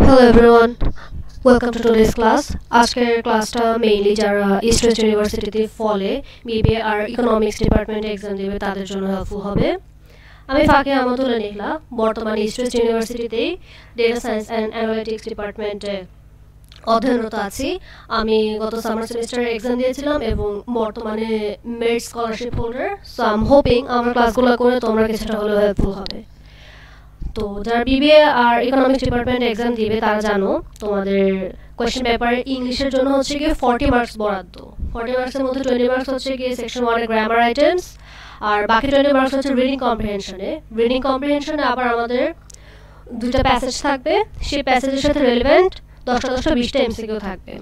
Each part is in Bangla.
Hello everyone, welcome to today's class. আজকের ক্লাসটা মেইনলি যারা ইস্ট ওয়েস্ট ইউনিভার্সিটিতে ফলে বিবিএ আর ইকোনমিক্স ডিপার্টমেন্টে এক্সাম দেবে তাদের জন্য হেল্পফুল হবে। আমি ফাঁকে আমাতুল্লাহ নিখলা বর্তমানে ইস্ট ওয়েস্ট ইউনিভার্সিটিতে ডেটা সায়েন্স অ্যান্ড অ্যানালিটিক্স ডিপার্টমেন্টে অধ্যয়নরত আছি। আমি গত সামার সেমিস্টারে এক্সাম দিয়েছিলাম এবং বর্তমানে merit scholarship holder. So I am hoping আমার ক্লাসগুলো করে তোমরা কিছুটা হলেও হেল্পফুল হবে। তো যারা বিবিএ আর ইকোনমিক্স ডিপার্টমেন্টে এক্সাম দিবে তারা জানো তোমাদের কোয়েশ্চেন পেপারে ইংলিশের জন্য হচ্ছে গিয়ে 40 মার্কস বরাদ্দ। 40 মার্কসের মধ্যে 20 মার্কস হচ্ছে গিয়ে সেকশন 1 এর গ্রামার আইটেমস, আর বাকি 20 মার্কস হচ্ছে রিডিং কম্প্রিহেনশনে। রিডিং কম্প্রিহেনশনে আবার আমাদের দুটো প্যাসেজ থাকবে, সেই প্যাসেজের সাথে রিলেভেন্ট 10টা 20টা এমসিকিউ থাকবে।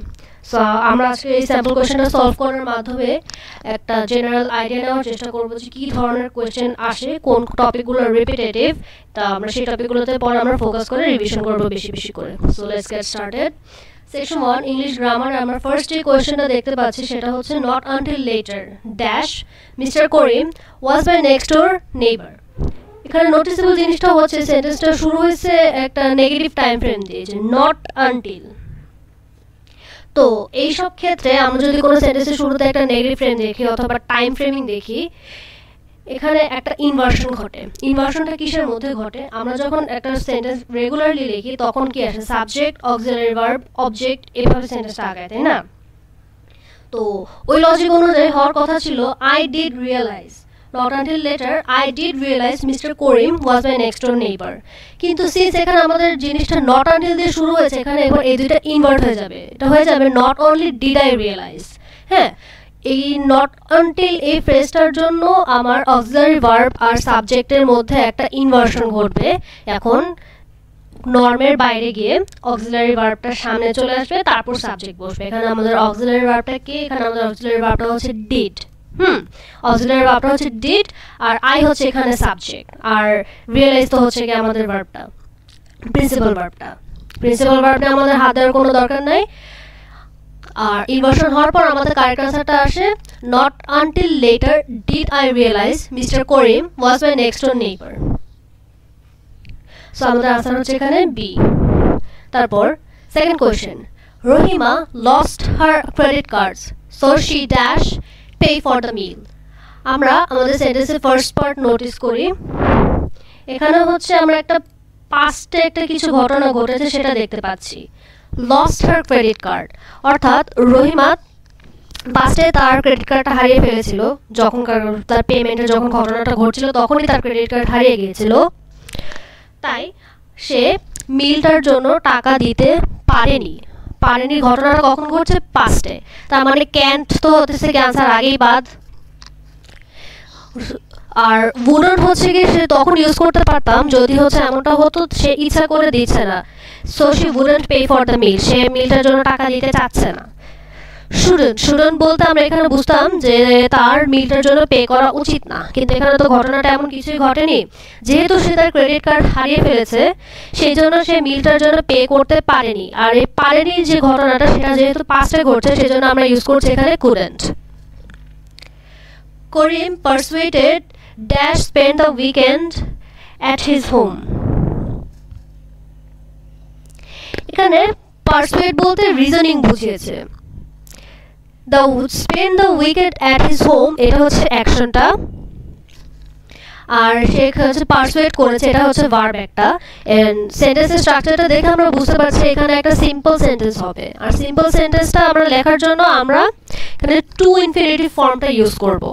সো আমরা আজকে এই স্যাম্পল কোয়েশ্চেনটা সলভ করার মাধ্যমে একটা জেনারেল আইডিয়া নেওয়ার চেষ্টা করবো যে কী ধরনের কোয়েশ্চেন আসে, কোন টপিকগুলো রিপিটেটিভ, তা আমরা সেই টপিকগুলোতে পরে আমরা ফোকাস করে রিভিশন করবো বেশি বেশি করে। So let's get started. Section 1 English grammar. আমরা ফার্স্ট যে কোয়েশ্চেনটা দেখতে পাচ্ছি সেটা হচ্ছে not until letter dash mister Karim was my next door neighbour. এখানে নোটিসেবল জিনিসটা হচ্ছে সেন্টেন্সটা শুরু হয়েছে একটা নেগেটিভ টাইম ফ্রেম দিয়ে, যে নট আনটিল। তো এইসব ক্ষেত্রে আমরা যদি কোনো সেন্টেন্সের শুরুতে একটা নেগেটিভ ফ্রেম দেখি অথবা টাইম ফ্রেমিং দেখি, এখানে একটা ইনভার্সন ঘটে। ইনভার্সনটা কিসের মধ্যে ঘটে? আমরা যখন একটা সেন্টেন্স রেগুলারলি লিখি তখন কি আসে? সাবজেক্ট, অক্সিলারি ভার্ব, অবজেক্ট, এভাবে সেন্টেন্সটা আগায়, তাই না? তো ওই লজিক অনুযায়ী হওয়ার কথা ছিল I did realize, not until later I did realize Mr. Karim was my next door neighbor. কিন্তু সিন্স এখানে আমাদের জিনিসটা not until দিয়ে শুরু হয়েছে, এখানে এবার এই দুইটা ইনভার্ট হয়ে যাবে। এটা হয়ে যাবে not only did I realize। হ্যাঁ, এই not until এই ফ্রেজটার জন্য আমার অক্সিলারি ভার্ব আর সাবজেক্টের মধ্যে একটা ইনভার্সন ঘটবে। এখন নর্মের বাইরে গিয়ে অক্সিলারি ভার্বটা সামনে চলে আসবে, তারপর সাবজেক্ট বসবে। এখানে আমাদের অক্সিলারি ভার্বটা কি? এখানে আমাদের অক্সিলারি ভার্বটা হচ্ছে ডিড। অক্সিলারি ভার্বটা হচ্ছে ডিড আর আই হচ্ছে এখানে সাবজেক্ট, আর রিয়েলাইজ তো হচ্ছে কি আমাদের ভার্বটা, প্রিন্সিপাল ভার্বটা। প্রিন্সিপাল ভার্বটা আমাদের হাত দেওয়ার কোনো দরকার নাই। আর ইনভার্সন হওয়ার পর আমাদের কারেক্ট আনসারটা আসে not until later did I realize mister Karim was my next door neighbour. So আমাদের আনসার হচ্ছে এখানে বি। তারপর second question, Rahima lost her credit cards so she dash pay for the meal। আমরা আমাদের সেন্টেন্সের ফার্স্ট পার্ট নোটিস করি। এখানে হচ্ছে আমরা একটা পাস্টে একটা কিছু ঘটনা ঘটেছে সেটা দেখতে পাচ্ছি। লস্ট হার ক্রেডিট কার্ড অর্থাৎ রহিমা পাস্টে তার ক্রেডিট কার্ডটা হারিয়ে ফেলেছিল। যখন তার পেমেন্টের যখন ঘটনাটা ঘটছিল তখনই তার ক্রেডিট কার্ড হারিয়ে গিয়েছিল, তাই সে মিলটার জন্য টাকা দিতে পারেনি। ঘটনাটা কখন ঘটছে? পাস্টে। তার মানে ক্যান্ট তো হতেছে কি আনসার আগেই বাদ। আর উডন্ট হচ্ছে কি সে তখন ইউজ করতে পারতাম যদি হচ্ছে এমনটা হতো সে ইচ্ছা করে দিচ্ছে না, so she wouldn't pay for the meal, সে মিলটার জন্য টাকা দিতে চাচ্ছে না। শুডন্ট বলতে আমরা এখানে বুঝতাম যে তার মিলটার জন্য পে করা উচিত না, কিন্তু এখানে তো ঘটনাটা এমন কিছুই ঘটেনি। যেহেতু সে তার ক্রেডিট কার্ড হারিয়ে ফেলেছে সেই জন্য সে মিলটার জন্য পে করতে পারেনি। আর এই পারেনি যে ঘটনাটা সেটা যেহেতু পাস্টে ঘটছে সেজন্য আমরা ইউজ করছি এখানে couldn't. Karim persuaded dash spend the weekend at his home. এখানে পারসুয়েট বলতে রিজনিং বুঝিয়েছে। The spend the weekend at his home এটা হচ্ছে অ্যাকশনটা, আর সে হচ্ছে পারসুয়েট করেছে, এটা হচ্ছে ভার্ব একটা। এন্ড সেন্টেন্সের স্ট্রাকচারটা দেখে আমরা বুঝতে পারছি এখানে একটা সিম্পল সেন্টেন্স হবে। আর সিম্পল সেন্টেন্সটা আমরা লেখার জন্য আমরা এখানে টু ইনফিনিটিভ ফর্মটা ইউজ করব।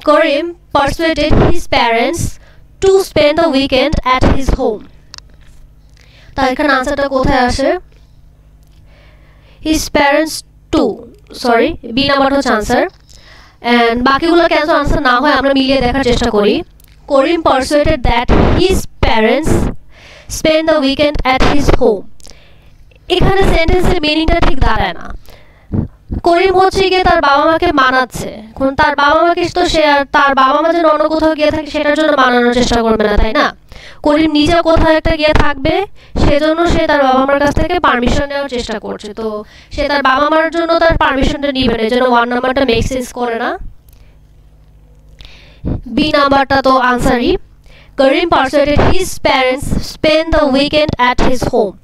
Karim persuaded his parents to spend the weekend at his home. তাই এখানে আনসারটা কোথায় আসে? His parents to, sorry B নাম্বারটা হচ্ছে আনসার। অ্যান্ড বাকিগুলো কেন আনসার না হয় আমরা মিলিয়ে দেখার চেষ্টা করি। Karim persuaded that his parents spend the weekend at his home. এখানে সেন্টেন্সের মিনিংটা ঠিক দাঁড়ায় না। করিম হচ্ছে গিয়ে তার বাবা মাকে মানাচ্ছে, কারণ তার বাবা মাকে তো সে আর তার বাবা মা যেন অন্য কোথাও গিয়ে থাকে সেটার জন্য মানানোর চেষ্টা করবে না, তাই না? করিম নিজে কোথাও একটা গিয়ে থাকবে সেজন্য সে তার বাবা মার কাছ থেকে পারমিশন নেওয়ার চেষ্টা করছে। তো সে তার বাবা মার জন্য তার পারমিশনটা নিবে না, এজন্য 1 নাম্বারটা মেক সেন্স করে না। বি নাম্বারটা তো আনসারই। Karim persuaded his parents spend the weekend at his home.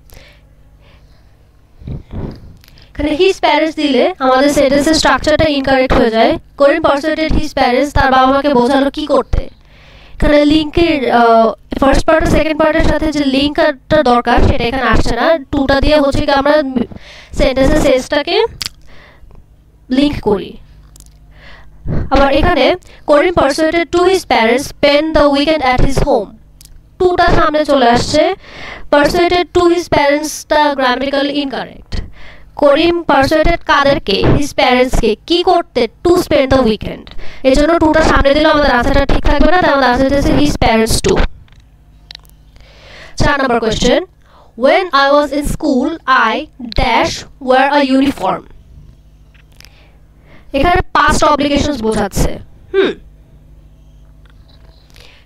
এখানে হিজ প্যারেন্টস দিলে আমাদের সেন্টেন্সের স্ট্রাকচারটা ইনকারেক্ট হয়ে যায়। করিম পারসুয়েটেড হিজ প্যারেন্টস, তার বাবা মাকে বোঝালো কি করতে। এখানে লিঙ্কের ফার্স্ট পার্ট আর সেকেন্ড পার্টের সাথে যে লিঙ্কটা দরকার সেটা এখানে আসছে না। টুটা দিয়ে হচ্ছে কি আমরা সেন্টেন্সের সেন্সটাকে লিঙ্ক করি। আবার এখানে Karim persuaded to his parents spend the weekend at his home, টুটা সামনে চলে আসছে। পারসুয়েটেড টু হিজ প্যারেন্টসটা গ্রামাটিক্যালি ইনকারেক্ট। করিম পারসুয়েটেড কাদেরকে, হিজ প্যারেন্টসকে, কি করতে, টু স্পেন্ড দ্য উইকেন্ড। এই জন্য টুটা সামনে দিলেও আমাদের আনসারটা ঠিক থাকবে না, তাই আমাদের আনসার হচ্ছে his parents two. 4 number question, when I was in school I dash wear a uniform। এখানে পাস্ট অব্লিগেশনস বোঝাচ্ছে।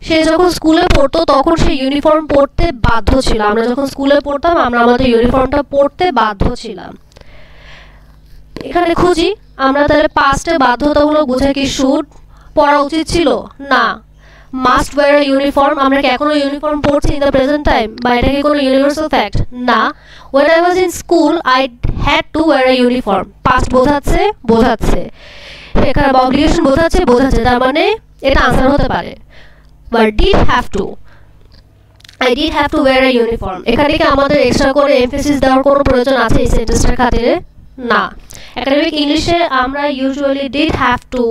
সে যখন স্কুলে পড়তো তখন সে ইউনিফর্ম পরতে বাধ্য ছিল। আমরা যখন স্কুলে পড়তাম আমরা আমাদের ইউনিফর্মটা পরতে বাধ্য ছিলাম। এখানে খুঁজি আমরা তাহলে পাস্টে বাধ্যতামূলক বোঝায় কি শুড, পরা উচিত ছিল না। মাস্ট ওয়্যার আ ইউনিফর্ম, আমরা কি এখনো ইউনিফর্ম পরছি ইন দ্য প্রেজেন্ট টাইম, বা এটা কি কোনো ইউনিভার্সাল ফ্যাক্ট না। when I was in school I had to wear a uniform, past বোঝাচ্ছে। এখানে অব্লিগেশন বোঝাচ্ছে, তার মানে এটা আনসার হতে পারে। but did have to, I did have to wear a uniform, এখানে কি আমাদের এক্সট্রা করে এমফেসিস দেওয়ার কোনো প্রয়োজন আছে এই সেন্টেন্সটার খাতিরে? না। একাডেমিক ইংলিশে আমরা ইউজুয়ালি ডিড হ্যাভ টু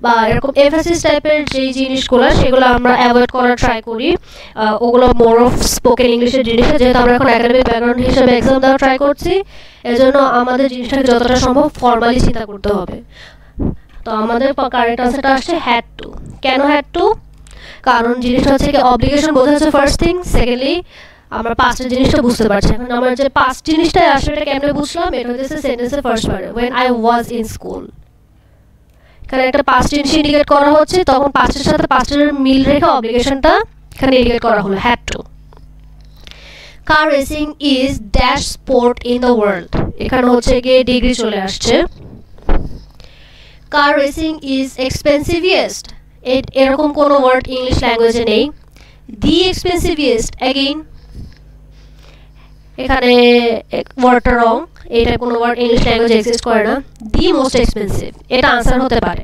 বা এরকম এমফেসিস টাইপের যে জিনিসগুলো সেগুলো আমরা অ্যাভয়েড করার ট্রাই করি। ওগুলো মোর অফ স্পোকেন ইংলিশের জিনিস, যেহেতু আমরা এখন একাডেমিক ব্যাকগ্রাউন্ড হিসেবে এক্সাম দেওয়ার ট্রাই করছি, এজন্য আমাদের জিনিসটাকে যতটা সম্ভব ফর্মালি চিন্তা করতে হবে। তো আমাদের কারেক্ট আনসারটা আসছে হ্যাড টু। কেন হ্যাড টু? কারণ জিনিসটা হচ্ছে কি অব্লিগেশন বোঝাচ্ছে ফার্স্ট থিং, সেকেন্ডলি আমরা পাস্টের জিনিসটা বুঝতে পারছি। এখন আমরা যে পাস্ট জিনিসটা আসলে এটা কেমনে বুঝলাম, এটা হচ্ছে সেন্টেন্সের ফার্স্ট পার্টে when I was in school। এখানে একটা পাস্ট জিনিস ইন্ডিকেট করা হচ্ছে, তখন পাস্টের সাথে পাস্টের মিল রেখে অব্লিগেশনটা এখানে ইন্ডিকেট করা হলো had to. Car racing is dash sport in the world, এখানে হচ্ছে গিয়ে ডিগ্রি চলে আসছে। কার রেসিং ইজ এক্সপেন্সিভিয়েস্ট, এরকম কোনো ওয়ার্ড ইংলিশ ল্যাঙ্গুয়েজে নেই। দি এক্সপেন্সিভিয়েস্ট, অ্যাগেইন এখানে ওয়ার্ডটা রং, এটা কোনো ওয়ার্ড ইংলিশ ল্যাঙ্গুয়েজে এক্সিস্ট করে না। দি মোস্ট এক্সপেন্সিভ, এটা আনসার হতে পারে।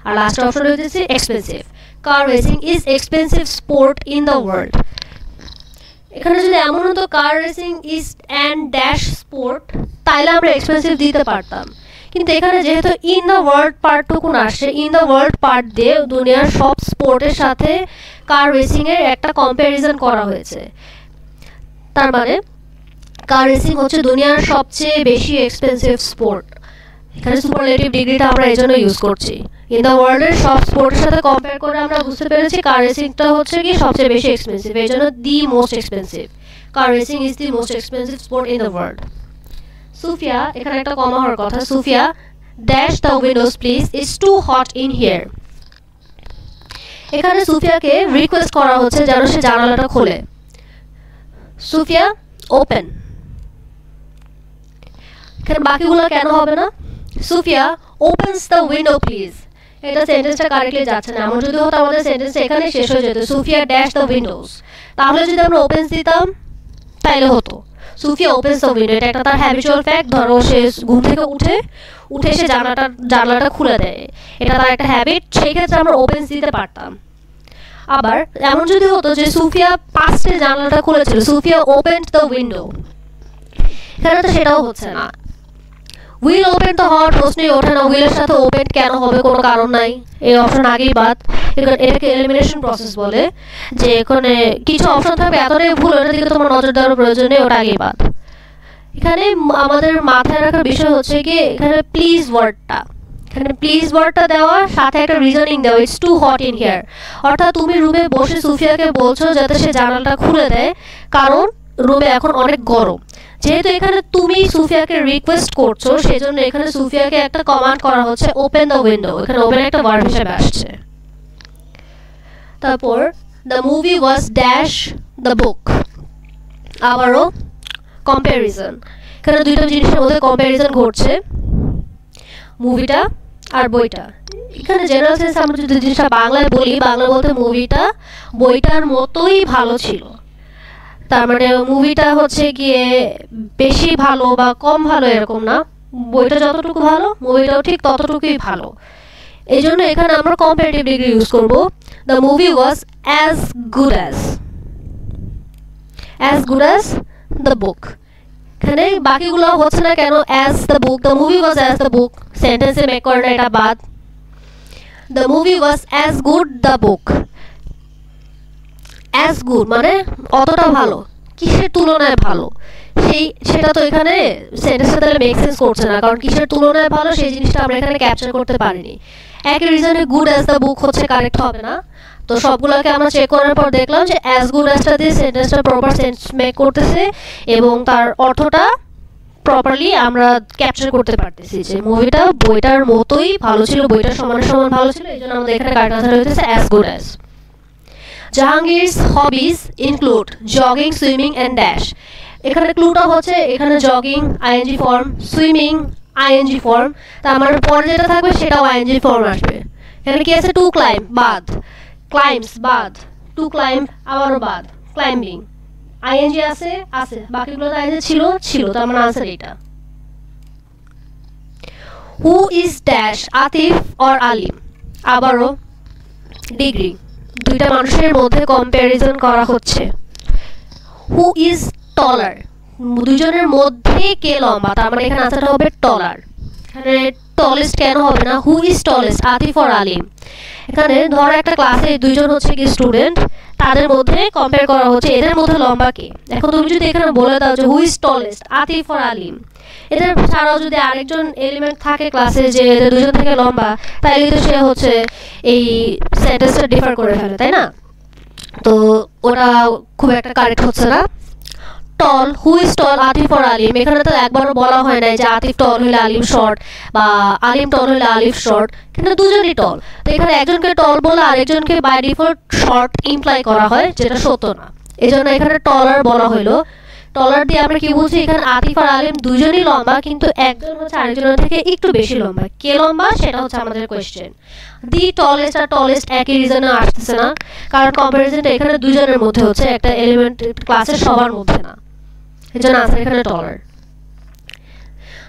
আর লাস্ট অপশন হচ্ছে expensive. Car racing is expensive sport in the world, এখানে যদি এমন হতো কার racing is and dash sport, তাহলে আমরা এক্সপেন্সিভ দিতে পারতাম। কিন্তু এখানে যেহেতু ইন দ্য ওয়ার্ল্ড পার্টটুকুন আসছে, ইন দ্য ওয়ার্ল্ড পার্ট দিয়ে দুনিয়ার সব স্পোর্টের সাথে কার রেসিংয়ের একটা কম্প্যারিজন করা হয়েছে। তার মানে কার রেসিং হচ্ছে দুনিয়ার সবচেয়ে বেশি এক্সপেন্সিভ স্পোর্ট। এখানে সুপারলেটিভ ডিগ্রিটা আমরা এই জন্য ইউজ করছি। ইন দ্য ওয়ার্ল্ডের সব স্পোর্টের সাথে কম্পেয়ার করে আমরা বুঝতে পেরেছি কার রেসিংটা হচ্ছে কি সবচেয়ে বেশি এক্সপেন্সিভ, এই জন্য the most expensive. Car racing is the most expensive sport in the world. Sufia, এখানে একটা কমা হওয়ার কথা, Sufia dash the windows please, it's too hot in here. এখানে সুফিয়াকে রিকোয়েস্ট করা হচ্ছে যেন সে জানালাটা খোলে। সুফিয়া ওপেন, এখানে বাকিগুলো কেন হবে না? Sufia opens the window please, এটা সেন্টেন্সটা কারেক্টলি যাচ্ছে না। এমন যদি হতো আমাদের সেন্টেন্সটা এখানে শেষ হয়ে যেত, সুফিয়া ড্যাশ দ্য উইন্ডোজ, তাহলে যদি আমরা ওপেন্স দিতাম তাইলে হতো সুফিয়া ওপেন্স দ্য উইন্ডো। এটা একটা তার হ্যাবিচুয়াল ফ্যাক্ট, ধরো সে ঘুম থেকে উঠে সে জানলাটা খুলে দেয়, এটা তার একটা হ্যাবিট, সেই ক্ষেত্রে আমরা ওপেন্স দিতে পারতাম। আবার এমন যদি হতো যে সুফিয়া পাস্টে জানলাটা খুলেছিল, সুফিয়া ওপেন্ড দ্য উইন্ডো, এখানে তো সেটাও হচ্ছে না। উইল ওপেন তো হওয়ার প্রশ্নই ওঠে না, উইলের সাথে ওপেন কেন হবে, কোনো কারণ নাই, এই অপশন আগেই বাদ। এটাকে এলিমিনেশন প্রসেস বলে, যে এখানে কিছু অপশন থাকবে এতটাই ভুল, ওটার দিকে তোমার নজর দেওয়ার প্রয়োজন নেই, ওটা আগেই বাদ। এখানে আমাদের মাথায় রাখার বিষয় হচ্ছে কি এখানে প্লিজ ওয়ার্ডটা, এখানে প্লিজ ওয়ার্ডটা দেওয়ার সাথে একটা রিজনিং দেওয়া, it's too hot in here, অর্থাৎ তুমি রুমে বসে সুফিয়াকে বলছো যাতে সে জানালাটা খুলে দেয়, কারণ রুমে এখন অনেক গরম। যেহেতু এখানে তুমি সুফিয়াকে রিকোয়েস্ট করছো, সেজন্য এখানে সুফিয়াকে একটা কমান্ড করা হচ্ছে ওপেন দ্য উইন্ডো, এখানে ওপেন একটা ভার্ব হিসেবে আসছে। তারপর the movie was dash the book, আবারও কম্প্যারিজন, এখানে দুইটা জিনিসের মধ্যে কম্প্যারিজন ঘটছে, মুভিটা আর বইটা। এখানে জেনারেল সেন্স আমরা যদি জিনিসটা বাংলায় বলি, বাংলা বলতে মুভিটা বইটার মতোই ভালো ছিল। তার মানে মুভিটা হচ্ছে গিয়ে বেশি ভালো বা কম ভালো এরকম না, বইটা যতটুকু ভালো মুভিটাও ঠিক ততটুকুই ভালো। এই জন্য এখানে আমরা কম্পারেটিভ ডিগ্রি ইউজ করব। The movie was as good as the book. এখানে বাকিগুলো হচ্ছে না কেন, as the book, the movie was as the book, সেন্টেন্সে মেক করে না, এটা বাদ। The movie was as good the book, as good মানে অতটা ভালো, কিসের তুলনায় ভালো, সেটা তো এখানে সেন্টেন্সটা তাহলে মেক সেন্স করছে না, কারণ কিসের তুলনায় ভালো সেই জিনিসটা আমরা এখানে ক্যাপচার করতে পারিনি। একই রিজনে গুড অ্যাজ দ্য বুক হচ্ছে কারেক্ট হবে না। তো সবগুলোকে আমরা চেক করার পর দেখলাম যে অ্যাজ গুড অ্যাজটা দিয়ে সেন্টেন্সটা প্রপার সেন্স মেক করতেছে এবং তার অর্থটা প্রপারলি আমরা ক্যাপচার করতে পারতেছি যে মুভিটা বইটার মতোই ভালো ছিল, বইটার সমান সমান ভালো ছিল। এই জন্য আমাদের এখানে কারেক্ট আনসার হইতেছে as good as. Jahangir's hobbies include jogging, swimming and dash. এখানে ক্লুটা হচ্ছে এখানে jogging ING form, swimming ING form, তার মানে পরে যেটা থাকবে সেটাও আইএনজি ফর্ম আসবে। এখানে কি আছে, টু ক্লাইম্ব বাদ, ক্লাইম্বস বাদ, টু ক্লাইম্ব আবারও বাদ, ক্লাইম্বিং আইএনজি আছে, বাকিগুলো আইএনজি ছিল, তার মানে আনসার এটা। Who is dash, Atif or Alim, আবারও ডিগ্রি, দুইটা মানুষের মধ্যে কম্প্যারিজন করা হচ্ছে। হু ইজ টলার, দুজনের মধ্যে কে লম্বা, তার মানে এখানে আনসারটা হবে টলার। এখানে টলেস্ট কেন হবে না, who is tallest, Atif or Alim. এখানে ধরো একটা ক্লাসে দুইজন হচ্ছে কি স্টুডেন্ট, তাদের মধ্যে কম্পেয়ার করা হচ্ছে এদের মধ্যে লম্বা কে। এখন তুমি যদি এখানে বলে দাও যে who is tallest, Atif or Alim, এদের ছাড়াও যদি আরেকজন এলিমেন্ট থাকে ক্লাসে যে এদের দুজন থেকে লম্বা, তাহলে তো সে হচ্ছে এই সেন্টেন্সটা ডিফার করে ফেলে, তাই না? তো ওটা খুব একটা কারেক্ট হচ্ছে না। Tall, who is tall, Atif or Alim, এখানে তো একবারও বলা হয় নাই যে আতিফ টল হলে আলিম শর্ট বা আলিম টল হলে আলিফ শর্ট, কিন্তু দুজনই টল। তো এখানে একজনকে টল বলে আরেকজনকে বাই ডিফল্ট শর্ট ইমপ্লাই করা হয়, যেটা সত্য না। এই জন্য এখানে টলার বলা হলো। টলার দিয়ে আমরা কি বুঝি, এখানে আতিফ আর আলিম দুজনই লম্বা, কিন্তু একজন হচ্ছে আরেকজনের থেকে একটু বেশি লম্বা। কে লম্বা সেটা হচ্ছে আমাদের কোয়েশ্চেন। দি টলেস্ট আর টলেস্ট একই রিজনে আসতেছে না, কারণ কম্পারিজনটা এখানে দুজনের মধ্যে হচ্ছে, একটা এলিমেন্ট ক্লাসের সবার মধ্যে না। এই জন্য আনসার এখানে taller.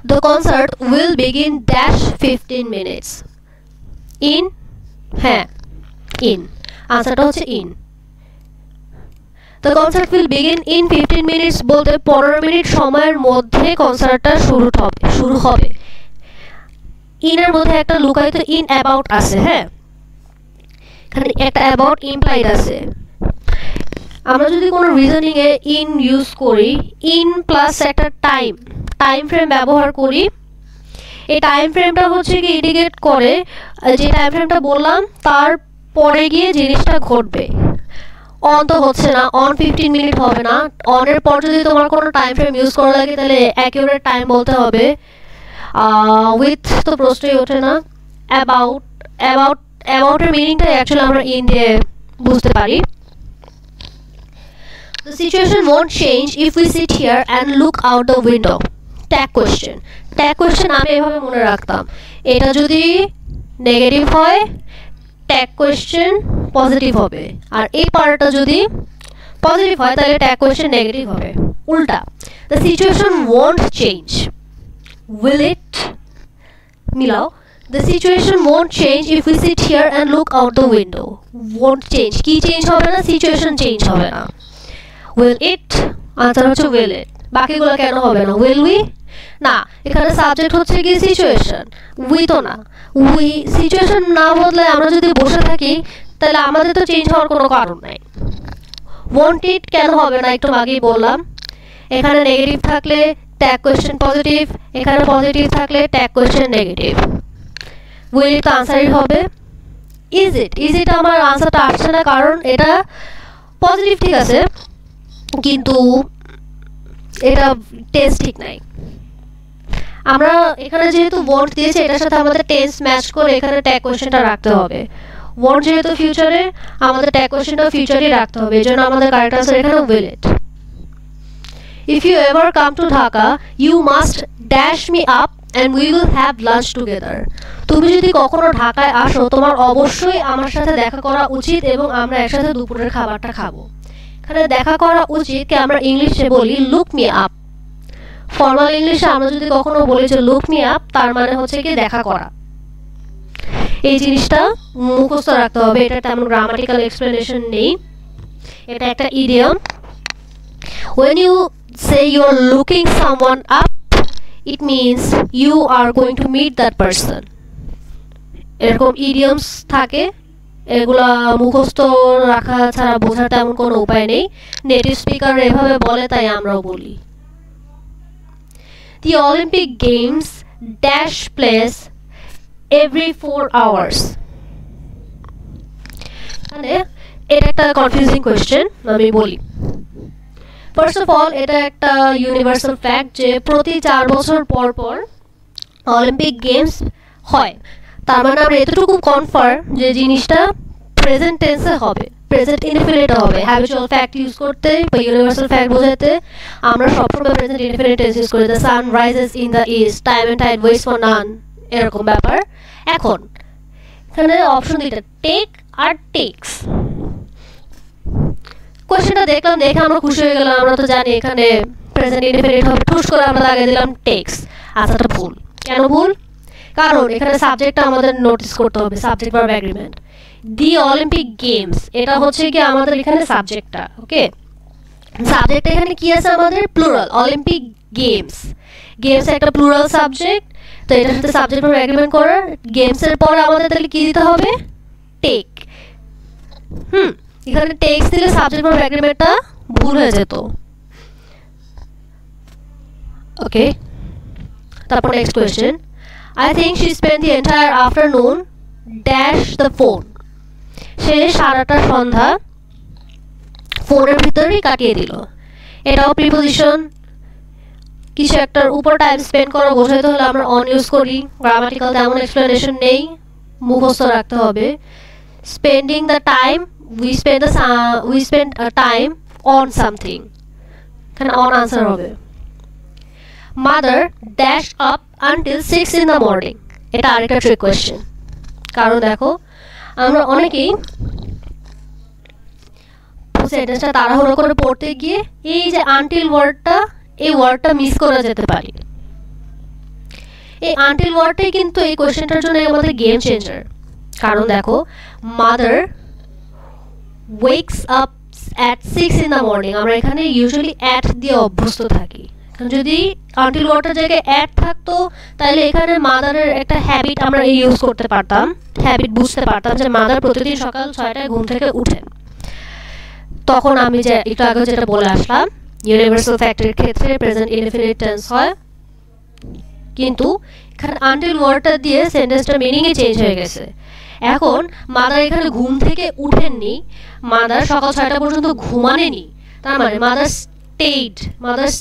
The concert will begin dash 15 minutes in, হ্যাঁ ইন, আনসারটা হচ্ছে in. The concert will begin in 15 minutes বলতে 15 মিনিট সময়ের মধ্যে কনসার্টটা শুরু হবে। ইনের মধ্যে একটা লুকায়িত ইন অ্যাবাউট আছে, হ্যাঁ এখানে একটা অ্যাবাউট ইমপ্লাইড আছে। আমরা যদি কোনো রিজনিং এ ইন ইউজ করি, ইন প্লাস একটা টাইম ফ্রেম ব্যবহার করি, এই টাইম ফ্রেমটা হচ্ছে কি ইন্ডিকেট করে যে টাইম ফ্রেমটা বললাম তার পরে গিয়ে জিনিসটা ঘটবে। অন তো হচ্ছে না, অন 15 মিনিট হবে না। অনের পর যদি তোমার কোনো টাইম ফ্রেম ইউজ করা লাগে তাহলে অ্যাকিউরেট টাইম বলতে হবে। উইথ তো প্রশ্নই ওঠে না। অ্যাবাউটের মিনিংটা অ্যাকচুয়ালি আমরা ইন দিয়ে বুঝতে পারি। The situation won't change if we sit here and look out the window. Tag question আমি এভাবে মনে রাখতাম, এটা যদি নেগেটিভ হয় ট্যাগ কোয়েশ্চেন পজিটিভ হবে, আর এই পার্টটা যদি পজিটিভ হয় তাহলে ট্যাগ কোয়েশ্চেন নেগেটিভ হবে। উল্টা, the situation won't change, will it? মিলাও, the situation won't change if we sit here and look out the window. Won't change, কি চেঞ্জ হবে না, সিচুয়েশন চেঞ্জ হবে না। Will it? আনসার হচ্ছে will it। বাকিগুলো কেন হবে না, will we? না, এখানে সাবজেক্ট হচ্ছে কি সিচুয়েশন, উই তো না। উই সিচুয়েশন না বদলে আমরা যদি বসে থাকি তাহলে আমাদের তো চেঞ্জ হওয়ার কোনো কারণ নাই। ওয়ান্ট ইট কেন হবে না, একটু আগেই বললাম। এখানে নেগেটিভ থাকলে ট্যাগ কোয়েশ্চেন পজিটিভ, এখানে পজিটিভ থাকলে ট্যাগ কোয়েশ্চেন নেগেটিভ। উইল ইট তো আনসারই হবে। ইজ ইট আমার আনসারটা আসছে না, কারণ এটা পজিটিভ ঠিক আছে কিন্তু এটা টেন্স ঠিক নাই। আমরা এখানে যেহেতু ওয়ান্ট দিয়েছে এটার সাথে আমাদের টেন্স ম্যাচ করে এখানে ট্যাগ কোয়েশ্চেনটা রাখতে হবে। ওয়ান্ট যেহেতু ফিউচারে, আমাদের ট্যাগ কোয়েশ্চেনটা ফিউচারই রাখতে হবে, এজন্য আমাদের কারেক্ট আনসার এখানে will it. If you ever come to Dhaka you must dash me up and we will have lunch together. তুমি যদি কখনো ঢাকায় আসো তোমার অবশ্যই আমার সাথে দেখা করা উচিত এবং আমরা একসাথে দুপুরের খাবারটা খাবো। এখানে দেখা করা উচিত কে আমরা ইংলিশে বলি লুক মি আপ। ফর্মাল ইংলিশে আমরা যদি কখনো বলি যে লুক মি আপ, তার মানে হচ্ছে কি দেখা করা। এই জিনিসটা মুখস্থ রাখতে হবে, এটা তেমন গ্রামাটিক্যাল এক্সপ্লেনেশন নেই, এটা একটা idiom. when you say you're looking someone up, it means you are going to meet that person. এরকম ইডিয়মস থাকে, এগুলা মুখস্থ রাখা ছাড়া বোঝার তেমন কোনো উপায় নেই। নেটিভ স্পিকার এভাবে বলে, তাই আমরাও বলি। The Olympic Games dash place every 4 hours. মানে এটা একটা কনফিউজিং কোয়েশ্চেন, আমি বলি। ফার্স্ট অফ অল, এটা একটা ইউনিভার্সাল ফ্যাক্ট যে প্রতি 4 বছর পর পর অলিম্পিক গেমস হয়। তার মানে আমরা এতটুকু কনফার্ম যে জিনিসটা প্রেজেন্ট টেন্সে হবে, প্রেজেন্ট ইনডিফিনিটে হবে। হ্যাবিচুয়াল ফ্যাক্ট ইউজ করতে বা ইউনিভার্সাল ফ্যাক্ট বোঝাতে আমরা সবসময় প্রেজেন্ট ইনডিফিনিট টেন্স ইউজ করি। The sun rises in the east, time and tide waits for none, এরকম ব্যাপার। এখন এখানে অপশন দুইটা, টেক আর টেক্স। কোয়েশ্চেনটা দেখলাম, দেখে আমরা খুশি হয়ে গেলাম, আমরা তো জানি এখানে প্রেজেন্ট ইনডিফিনিট হবে, ঠুস করে আমরা লাগিয়ে দিলাম টেক্স। আচ্ছা, এটা ভুল। কেন ভুল? কারণ এখানে সাবজেক্টটা আমাদের নোটিস করতে হবে, সাবজেক্ট ভার্ব এগ্রিমেন্ট। দি অলিম্পিক গেমস, এটা হচ্ছে কি আমাদের এখানে সাবজেক্টটা। ওকে, সাবজেক্ট এখানে কি আছে আমাদের? Plural, Olympic games. গেমস একটা প্লুরাল সাবজেক্ট, তো এটার সাথে সাবজেক্ট ভার্ব এগ্রিমেন্ট করা। গেমস এর পরে আমাদের তাহলে কি দিতে হবে? টেক। এখানে টেক্স দিলে সাবজেক্ট ভার্ব এগ্রিমেন্টটা ভুল হয়ে যেত। ওকে, তারপর next question. I think she spent the entire afternoon dash the phone. সে সারাটা সন্ধ্যা ফোনের ভিতরেই কাটিয়ে দিল। এটাও প্রিপোজিশন, কিছু একটার উপর টাইম স্পেন্ড করা বোঝাইতে হলে আমরা অন ইউজ করি। গ্রামাটিক্যাল তেমন এক্সপ্লেনেশন নেই, মুখস্থ রাখতে হবে। Spending the time, we spend a time on something, এখানে অন আনসার হবে। Mother dash up until 6 in the morning, এটা আরেকটা ট্রিক কোয়েশ্চেন। কারণ দেখো, আমরা অনেকেই সেন্টেন্সটা তাড়াহুড়ো করে পড়তে গিয়ে এই যে আনটিল ওয়ার্ডটা, এই ওয়ার্ডটা মিস করে যেতে পারি। এই আনটিল ওয়ার্ডটাই কিন্তু এই কোয়েশ্চেনটার জন্য আমাদের গেম চেঞ্জার। কারণ দেখো, mother wakes up at 6 in the morning, আমরা এখানে ইউজুয়ালি অ্যাট দিয়ে অভ্যস্ত থাকি। যদি আনটিল ওয়ার্ডের জায়গায় অ্যাট থাকতো, তাহলে এখানে মাদারের একটা হ্যাবিট আমরা ইউজ করতে পারতাম, হ্যাবিট বুঝতে পারতাম যে মাদার প্রতিদিন সকাল 6টায় ঘুম থেকে উঠেন। তখন আমি যে একটু আগে যেটা বলে আসলাম, ইউনিভার্সাল ফ্যাক্টরের ক্ষেত্রে প্রেজেন্ট ইনডিফিনিট টেন্স হয়, কিন্তু এখানে আনটিল ওয়ার্ডটা দিয়ে সেন্টেন্সটার মিনিংই চেঞ্জ হয়ে গেছে। এখন মাদার এখানে ঘুম থেকে উঠেননি, মাদার সকাল 6টা পর্যন্ত ঘুমানেনি। তার মানে mother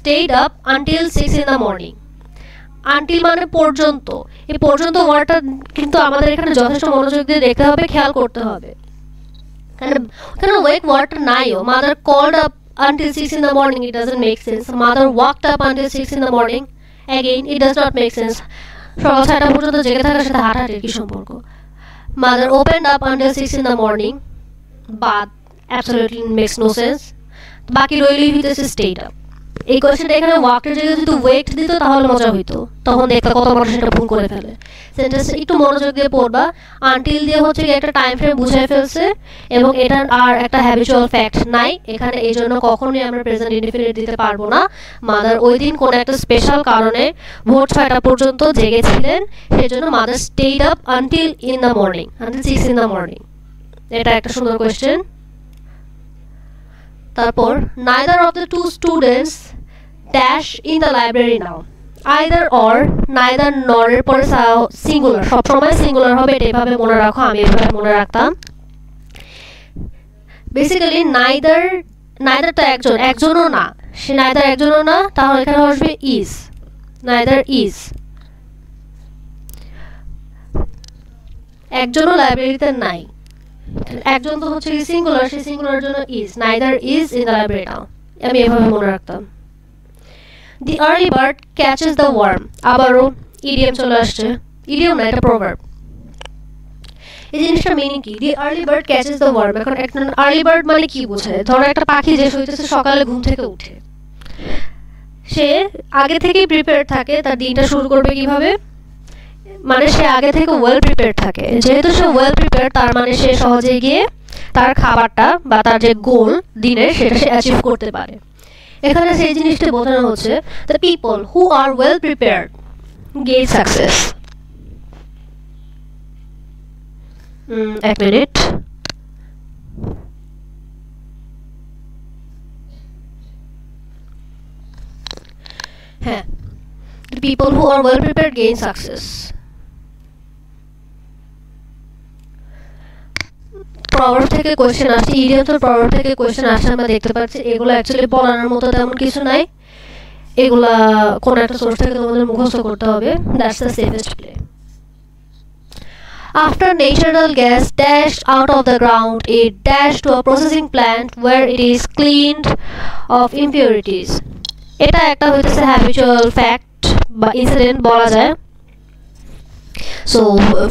stayed up until 6 in the morning. Until মানে পর্যন্ত, এই পর্যন্ত ওয়ার্ডটা কিন্তু আমাদের এখানে যথেষ্ট মনোযোগ দিয়ে দেখতে হবে, খেয়াল করতে হবে। কারণ ওয়েক ওয়ার্ডটা নাইও। Mother called up until 6 in the morning, it doesn't make sense. Mother walked up until 6 in the morning, again it does not make sense. সকাল 6টা পর্যন্ত জেগে থাকার সাথে হাঁটাহাঁটির কি সম্পর্ক? Mother opened up until 6 in the morning, but absolutely makes no sense. বাকি রইলই হইতেছে স্টেট আপ। এই কোয়েশ্চেনটা এখানে ওয়ার্কের জায়গায় যদি ওয়েট দিত তাহলে মজা হইতো, তখন দেখতে কত মানুষ সেটা ভুল করে ফেলে। সেন্টেন্সটা একটু মনোযোগ দিয়ে পড়বা। আনটিল দিয়ে হচ্ছে একটা টাইম ফ্রেম বুঝাই ফেলছে, এবং এটার আর একটা হ্যাবিচুয়াল ফ্যাক্ট নাই এখানে, এই জন্য কখনোই আমরা প্রেজেন্ট ইনডিফিনিট দিতে পারবো না। মাদার ওই দিন কোনো একটা স্পেশাল কারণে ভোর 6টা পর্যন্ত জেগেছিলেন, সেই জন্য mother stayed up until 6 in the morning। এটা একটা সুন্দর কোয়েশ্চেন। তারপর neither of the two students dash in the library now. either or, neither nor এর পরে সিঙ্গুলার, সবসময় সিঙ্গুলার হবে, এটা এভাবে মনে রাখো, আমি এভাবে মনে রাখতাম। বেসিক্যালি neither তো একজনও না, সে neither একজনও না, তাহলে এখানে আসবে is, neither is। একজনও লাইব্রেরিতে নাই, একজন তো হচ্ছে সিঙ্গুলার, সেই সিঙ্গুলার জন্য is, neither is in the library now, আমি এভাবে মনে রাখতাম। The early bird catches the worm, আবারও ইডিয়াম চলে আসছে, ইডিয়াম না, এটা প্রভার্ব। এই জিনিসটার মিনিং কি? The early bird catches the worm. এখন একটা আর্লি বার্ড মানে কি বোঝায়? ধরো একটা পাখি যে শুইতেছে সকালে ঘুম থেকে উঠে, সে আগে থেকেই প্রিপেয়ার থাকে তার দিনটা শুরু করবে কিভাবে, মানে সে আগে থেকে ওয়েল প্রিপেয়ার থাকে। যেহেতু সে ওয়েল প্রিপেয়ার, তার মানে সে সহজে গিয়ে তার খাবারটা বা তার যে গোল দিনের সেটা সে অ্যাচিভ করতে পারে। এখানে সেই জিনিসটা বোঝানো হচ্ছে the people who are well prepared gain success. এক মিনিট। হ্যাঁ, the people who are well prepared gain success. প্রভাব থেকে কোশ্চেন আসছে, ইডিয়মসের প্রভাব থেকে কোশ্চেন আসছে আমরা দেখতে পাচ্ছি। এগুলো অ্যাকচুয়ালি পড়ানোর মতো তেমন কিছু নাই, এগুলা কোন একটা সোর্স থেকে তোমাদের মুখস্থ করতে হবে। That's the safest play. After natural gas dashed out of the ground, it dashed to a processing plant where it is cleaned of impurities. এটা একটা হইতেছে হ্যাবিচুয়াল ফ্যাক্ট বা ইনসিডেন্ট বলা যায়। সো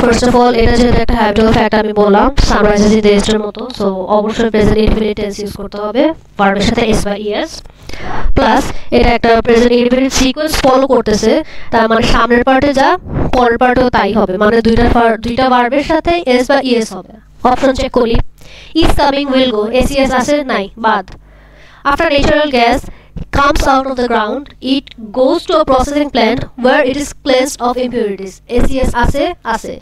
ফার্স্ট অফ অল এটা যেহেতু একটা হ্যাবিচুয়াল ফ্যাক্ট আমি বললাম সামরাইজ ইজ দ্য মতো, সো অবশ্যই প্রেজেন্ট ইনডিফিনিট টেন্স ইউজ করতে হবে ভার্বের সাথে এস বা ইএস। প্লাস এটা একটা প্রেজেন্ট ইনডিফিনিট সিকোয়েন্স ফলো করতেছে, তার মানে সামনের পার্টে যা পরের পার্টেও তাই হবে, মানে দুইটা ভার্বের সাথে এস বা ইএস হবে। অপশন চেক করি। Is coming, will go, SES আছে নাই, বাদ। After natural gas comes out of the ground, it goes to a processing plant where it is cleansed of impurities. ACS আছে আছে,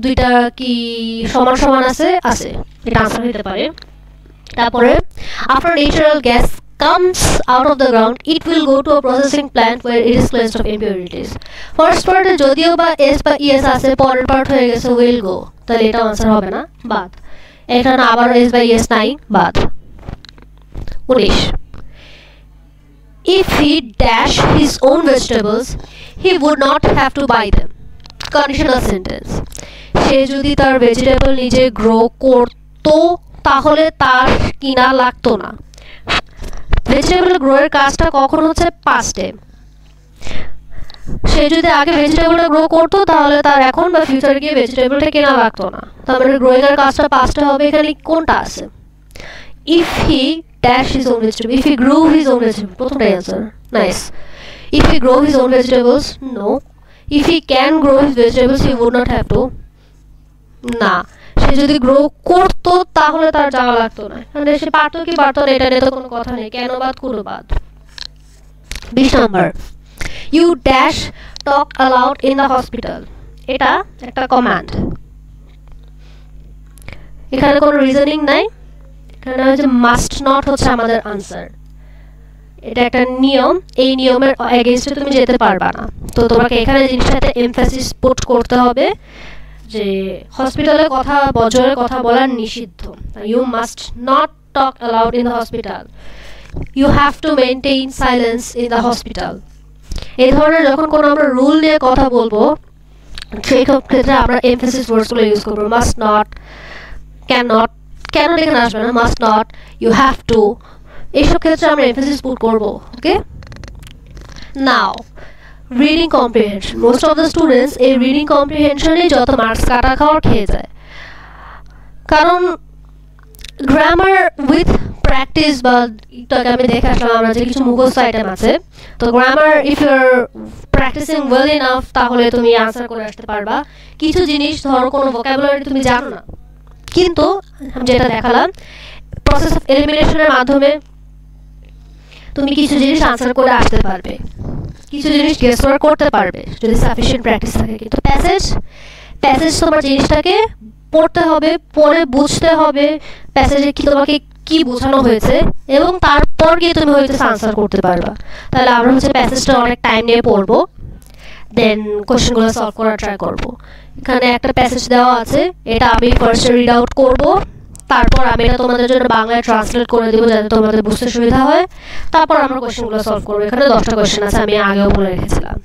দুইটা কি সমান সমান আছে আছে, এটা আনসার হতে পারে। তারপরে after natural gas comes out of the ground, it will go to a processing plant where it is cleansed of impurities. First পার্টে যদিও বা এস বা ইএস আছে, পরের পার্ট হয়ে গেছে will go, তাহলে এটা আনসার হবে না, বাদ। এখানে আবার এস বা ইএস নাই, বাদ। 19 If he dashed his own vegetables, he would not have to buy them. Conditional sentence. সে যদি তার ভেজিটেবল নিজে গ্রো করতো তাহলে তার কিনা লাগতো না। ভেজিটেবল গ্রোয়ের কাজটা কখন হচ্ছে? পাস্টে। সে যদি আগে ভেজিটেবলটা গ্রো করতো তাহলে তার এখন বা ফিউচারে গিয়ে ভেজিটেবলটা কেনা লাগতো না। তার মানে গ্রোয়িং এর কাজটা পাস্টে হবে। এখানে কোনটা আছে? If he dash his own vegetable, if he grew his own vegetable, প্রথমটাই answer, nice. If he grow his own vegetables, no. If he can grow his vegetables, he would not have to, না। সে যদি গ্রো করতো তাহলে তার যাওয়া লাগতো না, মানে সে পারতো কি পারতো না এটা নিয়ে তো কোনো কথা নেই, কেন বাদ কুলো বাদ। 20 number, you dash talk aloud in the hospital, এটা একটা কমান্ড, এখানে কোনো রিজনিং নাই, এখানে হচ্ছে মাস্ট নট হচ্ছে আমাদের আনসার। এটা একটা নিয়ম, এই নিয়মের এগেইনস্টে তুমি যেতে পারবা না। তো তোমাকে এখানে জিনিসটাতে এমফাসিস পুট করতে হবে যে হসপিটালের কথা বজরের কথা বলা নিষিদ্ধ। You must not talk allowed in the hospital, you have to maintain silence in the hospital. এই ধরনের যখন কোনো আমরা রুল নিয়ে কথা বলবো সেই ক্ষেত্রে আমরা এমফাসিস ওয়ার্ডসগুলো ইউজ করবো। মাস্ট নট, ক্যান নট, কেন এখানে আসবে না, must not, you have to, এইসব ক্ষেত্রে আমরা এমফাসিস পুট করবো। Okay, now reading comprehension. Most of the students এই রিডিং কম্প্রিহেনশনে যত মার্কস কাটা খাওয়ার খেয়ে যায়, কারণ গ্রামার উইথ প্র্যাকটিস বা একটু আগে আমি দেখে আসলাম আমরা যে কিছু মুখস্থ আইটেম আছে, তো grammar if you are practicing well enough তাহলে তুমি আনসার করে আসতে পারবা। কিছু জিনিস ধরো কোনো ভোকাবুলারি তুমি জানো না, কিন্তু যেটা দেখালাম প্রসেস অফ এলিমিনেশনের মাধ্যমে তুমি কিছু জিনিস আনসার করে আসতে পারবে, কিছু জিনিস গেস করতে পারবে যদি সাফিসিয়েন্ট প্র্যাকটিস থাকে। কিন্তু প্যাসেজ তোমার জিনিসটাকে পড়তে হবে, পড়ে বুঝতে হবে প্যাসেজে কি তোমাকে কি বোঝানো হয়েছে, এবং তারপর গিয়ে তুমি হয়তো আনসার করতে পারবা। তাহলে আমরা হচ্ছে প্যাসেজটা অনেক টাইম নিয়ে পড়বো, দেন কোশ্চেনগুলো সলভ করার ট্রাই করবো। এখানে একটা প্যাসেজ দেওয়া আছে, এটা আমি ফার্স্টে রিড আউট করবো, তারপর আমি এটা তোমাদের জন্য বাংলায় ট্রান্সলেট করে দেবো যাতে তোমাদের বুঝতে সুবিধা হয়, তারপর আমরা কোশ্চেনগুলো সলভ করবো। এখানে 10টা কোশ্চেন আছে, আমি আগেও বলে রেখেছিলাম।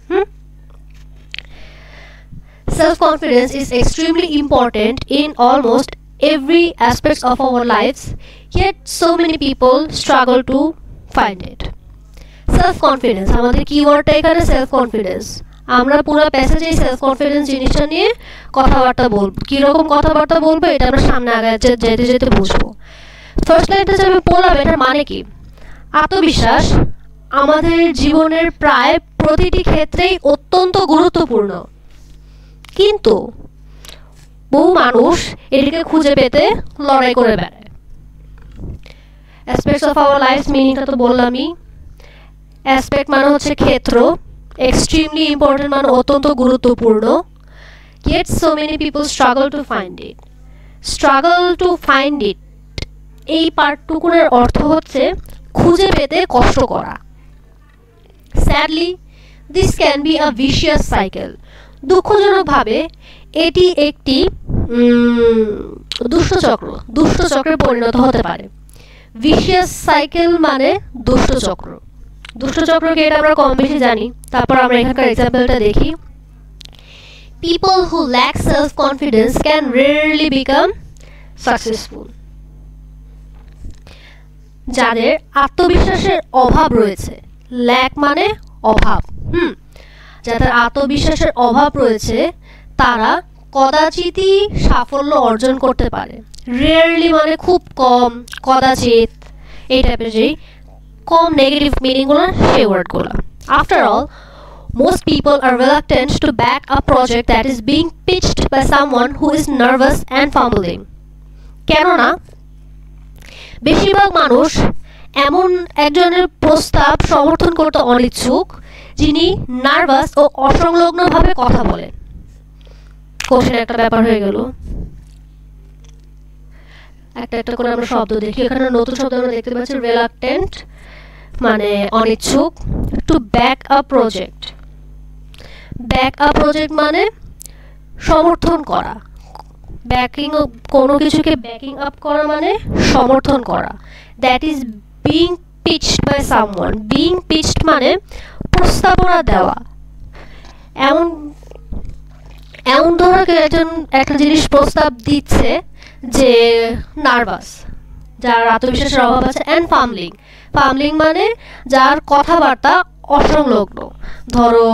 Self-confidence is extremely important in almost every aspect of our lives, yet so many people struggle to find it. Self-confidence, আমাদের কিওয়ার্ডটা এখানে self-confidence। আমরা পুরো প্যাসেজে সেলফ কনফিডেন্স জিনিসটা নিয়ে কথাবার্তা বলবো। কীরকম কথাবার্তা বলবো এটা আমরা সামনে আগে যেতে যেতে বুঝবো। ফার্স্ট লাইনটা যে আমি বললাম এটার মানে কি? আত্মবিশ্বাস আমাদের জীবনের প্রায় প্রতিটি ক্ষেত্রেই অত্যন্ত গুরুত্বপূর্ণ, কিন্তু বহু মানুষ এটিকে খুঁজে পেতে লড়াই করে বেড়ায়। অ্যাসপেক্টস অফ আওয়ার লাইফ মিনিংটা তো বললামই। অ্যাসপেক্ট মানে হচ্ছে ক্ষেত্র, এক্সট্রিমলি ইম্পর্টেন্ট মানে অত্যন্ত গুরুত্বপূর্ণ। Yet so many people struggle to find it. Struggle to find it এই পার্টটুকুনের অর্থ হচ্ছে খুঁজে পেতে কষ্ট করা। Sadly, this can be a vicious cycle. দুঃখজনকভাবে এটি একটি দুষ্টচক্রে পরিণত হতে পারে। ভিশিয়াস সাইকেল মানে দুষ্টচক্র। দুষ্টচক্রকে এটা আমরা কম বেশি জানি। তারপর আমরা এখানকার এক্সাম্পলটা দেখি। People who lack self-confidence can rarely become successful. যাদের আত্মবিশ্বাসের অভাব রয়েছে, ল্যাক মানে অভাব, যাদের আত্মবিশ্বাসের অভাব রয়েছে তারা কদাচিৎই সাফল্য অর্জন করতে পারে। রেয়ারলি মানে খুব কম, কদাচিৎ, এই টাইপের যেই কম নেগেটিভ মিনিংগুলো সেই ওয়ার্ডগুলো। After all, most people are reluctant to back a project that is being pitched by someone who is nervous and fumbling. কেননা বেশিরভাগ মানুষ এমন একজনের প্রস্তাব সমর্থন করতে অনিচ্ছুক যিনি নার্ভাস ও অসংলগ্নভাবে কথা বলেন। কঠিন একটা ব্যাপার হয়ে গেল। একটা করে আমরা শব্দ দেখি। এখানে নতুন শব্দ আমরা দেখতে পাচ্ছি, রিলাক্টেন্ট মানে অনিচ্ছুক। To back a project, back a project মানে সমর্থন করা। ব্যাকিং, কোনো কিছুকে ব্যাকিং আপ করা মানে সমর্থন করা। That is being pitched by someone. Being pitched মানে প্রস্তাবনা দেওয়া। এমন ধরো একটা জিনিস প্রস্তাব দিচ্ছে যে নার্ভাস, যার আত্মবিশ্বাসের অভাব আছে, অ্যান্ড ফামলিং মানে যার কথাবার্তা অসংলগ্ন। ধরো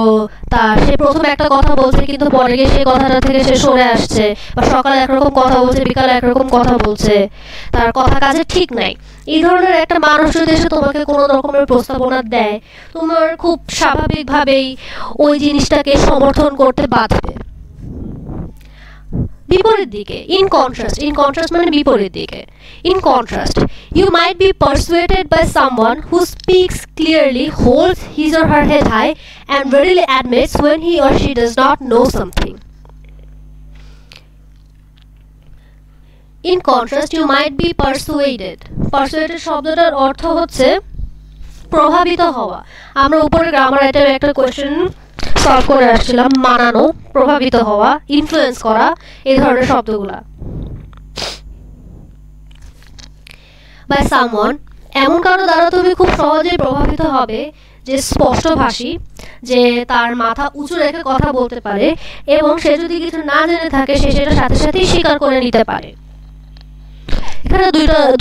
সে প্রথমে একটা কথা বলছে কিন্তু পরে গিয়ে সেই কথাটা থেকে সে সরে আসছে, বা সকালে একরকম কথা বলছে বিকালে একরকম কথা বলছে, তার কথা কাজে ঠিক নাই। এই ধরনের একটা মানুষ যদি এসে তোমাকে কোনো রকমের প্রস্তাবনা দেয়, তোমার খুব স্বাভাবিকভাবেই ওই জিনিসটাকে সমর্থন করতে বাধ্য। বিপরীত দিকে, ইন কন্ট্রাস্ট মানে বিপরীত দিকে। In contrast, you might be persuaded by someone who speaks clearly, holds his or her head high, and readily admits when he or she does not know something. In contrast, you might be persuaded শব্দটার অর্থ হচ্ছে প্রভাবিত হওয়া। আমরা উপরে গ্রামার রাইটারে একটা কোয়েশ্চেন সলভ করে আসছিলাম, মানানো, প্রভাবিত হওয়া, ইনফ্লুয়েন্স করা, এই ধরনের শব্দগুলা। বাই সামওয়ান, এমন কারো দ্বারা তুমি খুব সহজেই প্রভাবিত হবে যে স্পষ্টভাষী, যে তার মাথা উঁচু রেখে কথা বলতে পারে, এবং সে যদি কিছু না জেনে থাকে সে সেটা সাথে সাথেই স্বীকার করে নিতে পারে। এখানে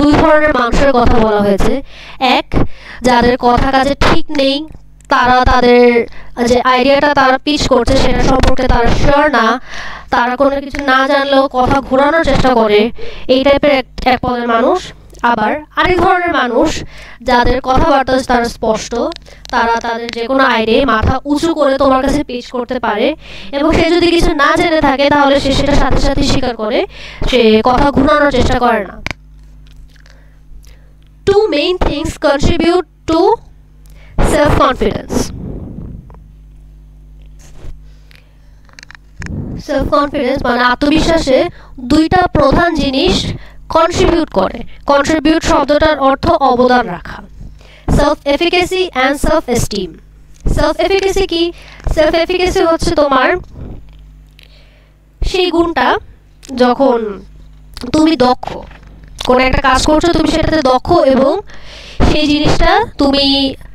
দুই ধরনের মানুষের কথা বলা হয়েছে। এক, যাদের কথা কাজে ঠিক নেই, তারা তাদের যে আইডিয়াটা তারা পিচ করছে সেটা সম্পর্কে তারা শিওর না, তারা কোনো কিছু না জানলেও কথা ঘোরানোর চেষ্টা করে, এই টাইপের এক পদের মানুষ। আবার আরেক ধরনের মানুষ যাদের কথাবার্তা তারা স্পষ্ট, তারা তাদের যে কোনো আইডিয়া মাথা উঁচু করে তোমার কাছে পিচ করতে পারে, এবং সে যদি কিছু না জেনে থাকে তাহলে সে সেটা সাথে সাথে স্বীকার করে, সে কথা ঘোরানোর চেষ্টা করে না। Two main things contribute to self-confidence. Self-confidence মানে আত্মবিশ্বাসে দুইটা প্রধান জিনিস কন্ট্রিবিউট করে। কন্ট্রিবিউট শব্দটার অর্থ অবদান রাখা। self-efficacy and self-esteem. self-efficacy কি? self-efficacy হচ্ছে তোমার সেই গুণটা যখন তুমি দক্ষ, কোনো একটা কাজ করছো তুমি সেটাতে দক্ষ, এবং সেই জিনিসটা তুমি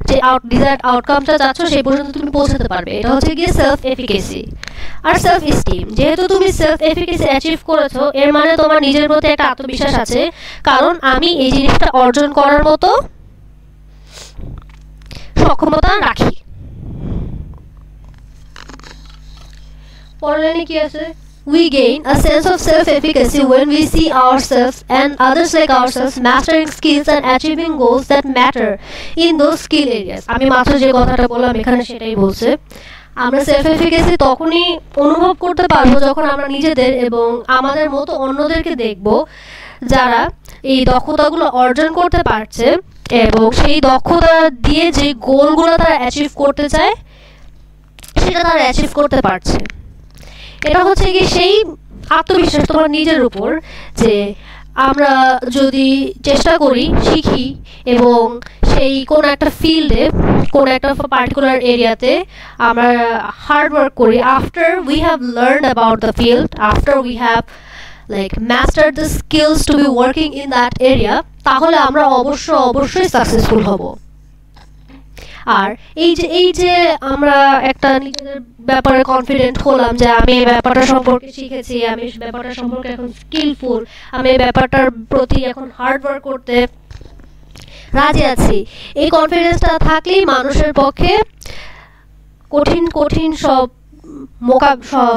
যে ডিজায়ার্ড আউটকামটা চাচ্ছ সেই পর্যন্ত তুমি পৌঁছাতে পারবে, এটা হচ্ছে গিয়ে সেলফ এফিকেসি। আর সেলফ এস্টিম, যেহেতু তুমি সেলফ এফিকেসি অ্যাচিভ করেছো এর মানে তোমার নিজের প্রতি একটা আত্মবিশ্বাস আছে, কারণ আমি এই জিনিসটা অর্জন করার মতো সক্ষমতা রাখি। পরের লাইনে কি আছে? We gain a sense of self-efficacy when we see ourselves and others like ourselves mastering skills and achieving goals that matter in those skill areas. আমি মাত্র যে কথাটা বললাম এখানে সেটাই বলছে। আমরা সেলফ এফিকেসি তখনই অনুভব করতে পারবো যখন আমরা নিজেদের এবং আমাদের মতো অন্যদেরকে দেখব যারা এই দক্ষতাগুলো অর্জন করতে পারছে এবং সেই দক্ষতা দিয়ে যে গোলগুলো তারা অ্যাচিভ করতে চায় সেটা তারা অ্যাচিভ করতে পারছে। এটা হচ্ছে কি সেই আত্মবিশ্বাস তোমার নিজের উপর, যে আমরা যদি চেষ্টা করি, শিখি এবং সেই কোনো একটা ফিল্ডে, কোনো একটা পার্টিকুলার এরিয়াতে আমরা হার্ড ওয়ার্ক করি, after we have learned about the field, after we have like mustard the skills two be working in that area, তাহলে আমরা অবশ্যই সাকসেসফুল হব। আর এই যে আমরা একটা নিজেদের ব্যাপারে কনফিডেন্ট হলাম যে আমি এই ব্যাপারটা সম্পর্কে শিখেছি, আমি ব্যাপারটা সম্পর্কে এখন স্কিলফুল, আমি এই ব্যাপারটার প্রতি এখন হার্ড ওয়ার্ক করতে রাজি আছি, এই কনফিডেন্সটা থাকলেই মানুষের পক্ষে কঠিন সব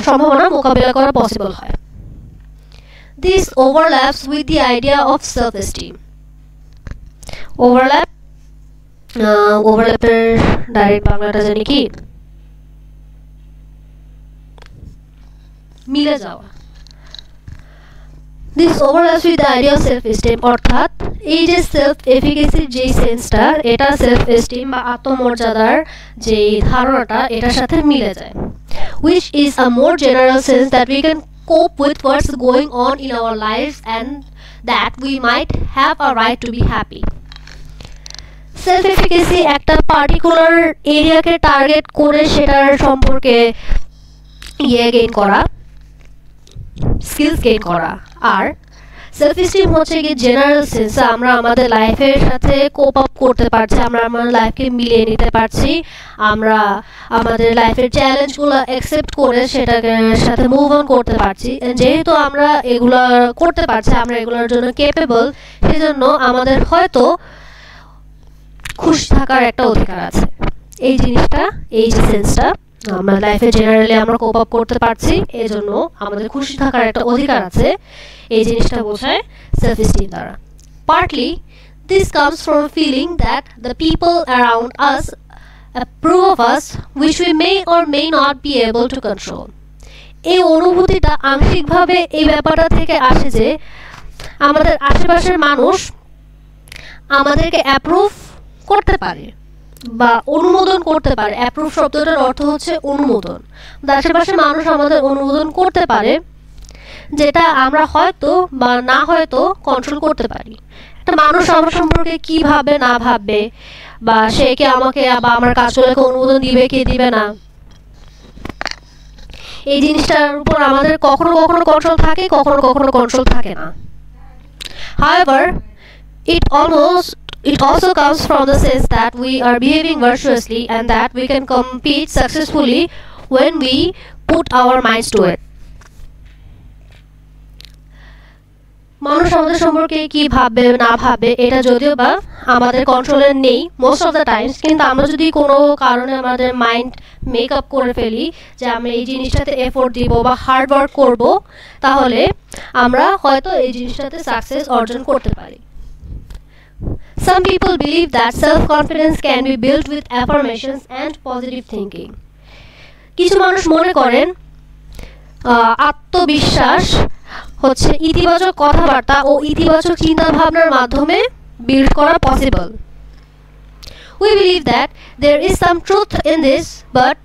সম্ভাবনা মোকাবিলা করা পসিবল হয়। This overlaps with the idea of self-esteem. ওভারল্যাপের ডাইরেক্ট বাংলাটা জানি কি? মিলে যাওয়া। This overlaps with the idea of self-esteem, অর্থাৎ এই যে সেলফ এফিকেসির যে সেন্সটা, এটা সেলফ এস্টিম বা আত্মমর্যাদার যে ধারণাটা এটার সাথে মিলে যায়, which is a more general sense that we can cope with what's going on in our lives and that we might have a right to be happy. Self efficacy একটা পার্টিকুলার এরিয়াকে টার্গেট করে সেটার সম্পর্কে গেইন করা, স্কিলস গেইন করা। আর সেলফ এস্টিম হচ্ছে কি জেনারেল সেন্স, আমরা আমাদের লাইফের সাথে কোপ আপ করতে পারছি, আমরা আমাদের লাইফকে মিলিয়ে নিতে পারছি, আমরা আমাদের লাইফের চ্যালেঞ্জগুলো অ্যাকসেপ্ট করে সেটাকে সাথে মুভ অন করতে পারছি। যেহেতু আমরা এগুলো করতে পারছি, আমরা এগুলোর জন্য কেপেবল, সেজন্য আমাদের হয়তো খুশি থাকার একটা অধিকার আছে। এই জিনিসটা, এই যে সেন্সটা, আমরা লাইফে জেনারেলি আমরা কোপ আপ করতে পারছি, এই জন্য আমাদের খুশি থাকার একটা অধিকার আছে, এই জিনিসটা বোঝায় সেলফ এস্টিম দ্বারা। Partly this comes from feeling that the people around us approve of us which we may or may not be able to control. এই অনুভূতিটা আংশিকভাবে এই ব্যাপারটা থেকে আসে যে আমাদের আশেপাশের মানুষ আমাদেরকে অ্যাপ্রুভ করতে পারে বা অনুমোদন করতে পারে। অ্যাপ্রুভ শব্দটার অর্থ হচ্ছে অনুমোদন। আশেপাশের মানুষ আমাদের অনুমোদন করতে পারে, যেটা আমরা হয়তো বা না হয়তো কন্ট্রোল করতে পারি। একটা মানুষ আমার সম্পর্কে কি ভাববে না ভাববে, বা সে কি আমাকে বা আমার কাজগুলোকে অনুমোদন দিবে কি দিবে না, এই জিনিসটার উপর আমাদের কখনো কন্ট্রোল থাকে, কখনো কন্ট্রোল থাকে না। However, it also comes from the sense that we are behaving virtuously and that we can compete successfully when we put our minds to it. মানুষ আমাদের সম্পর্কে কি ভাববে না ভাববে এটা যদিও বা আমাদের কন্ট্রোলে নেই মোস্ট অফ দ্য টাইমস, কিন্তু আমরা যদি কোনো কারণে আমাদের মাইন্ড মেক আপ করে ফেলি যে আমরা এই জিনিসটাতে এফোর্ট দিব বা হার্ড ওয়ার্ক করব, তাহলে আমরা হয়তো এই জিনিসটাতে সাকসেস অর্জন করতে পারি। Some people believe that self-confidence can be built with affirmations and positive thinking. কিছু মানুষ মনে করেন আত্মবিশ্বাস হচ্ছে ইতিবাচক কথাবার্তা ও ইতিবাচক চিন্তা ভাবনার মাধ্যমে বিল্ড করা possible. We believe that there is some truth in this, but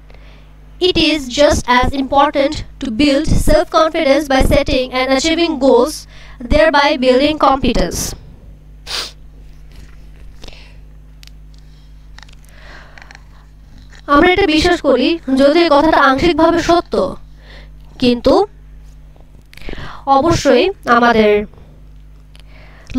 it is just as important to build self-confidence by setting and achieving goals, thereby building competence. আমরা এটা বিশ্বাস করি, যদি এই কথাটা আংশিকভাবে সত্য, কিন্তু অবশ্যই আমাদের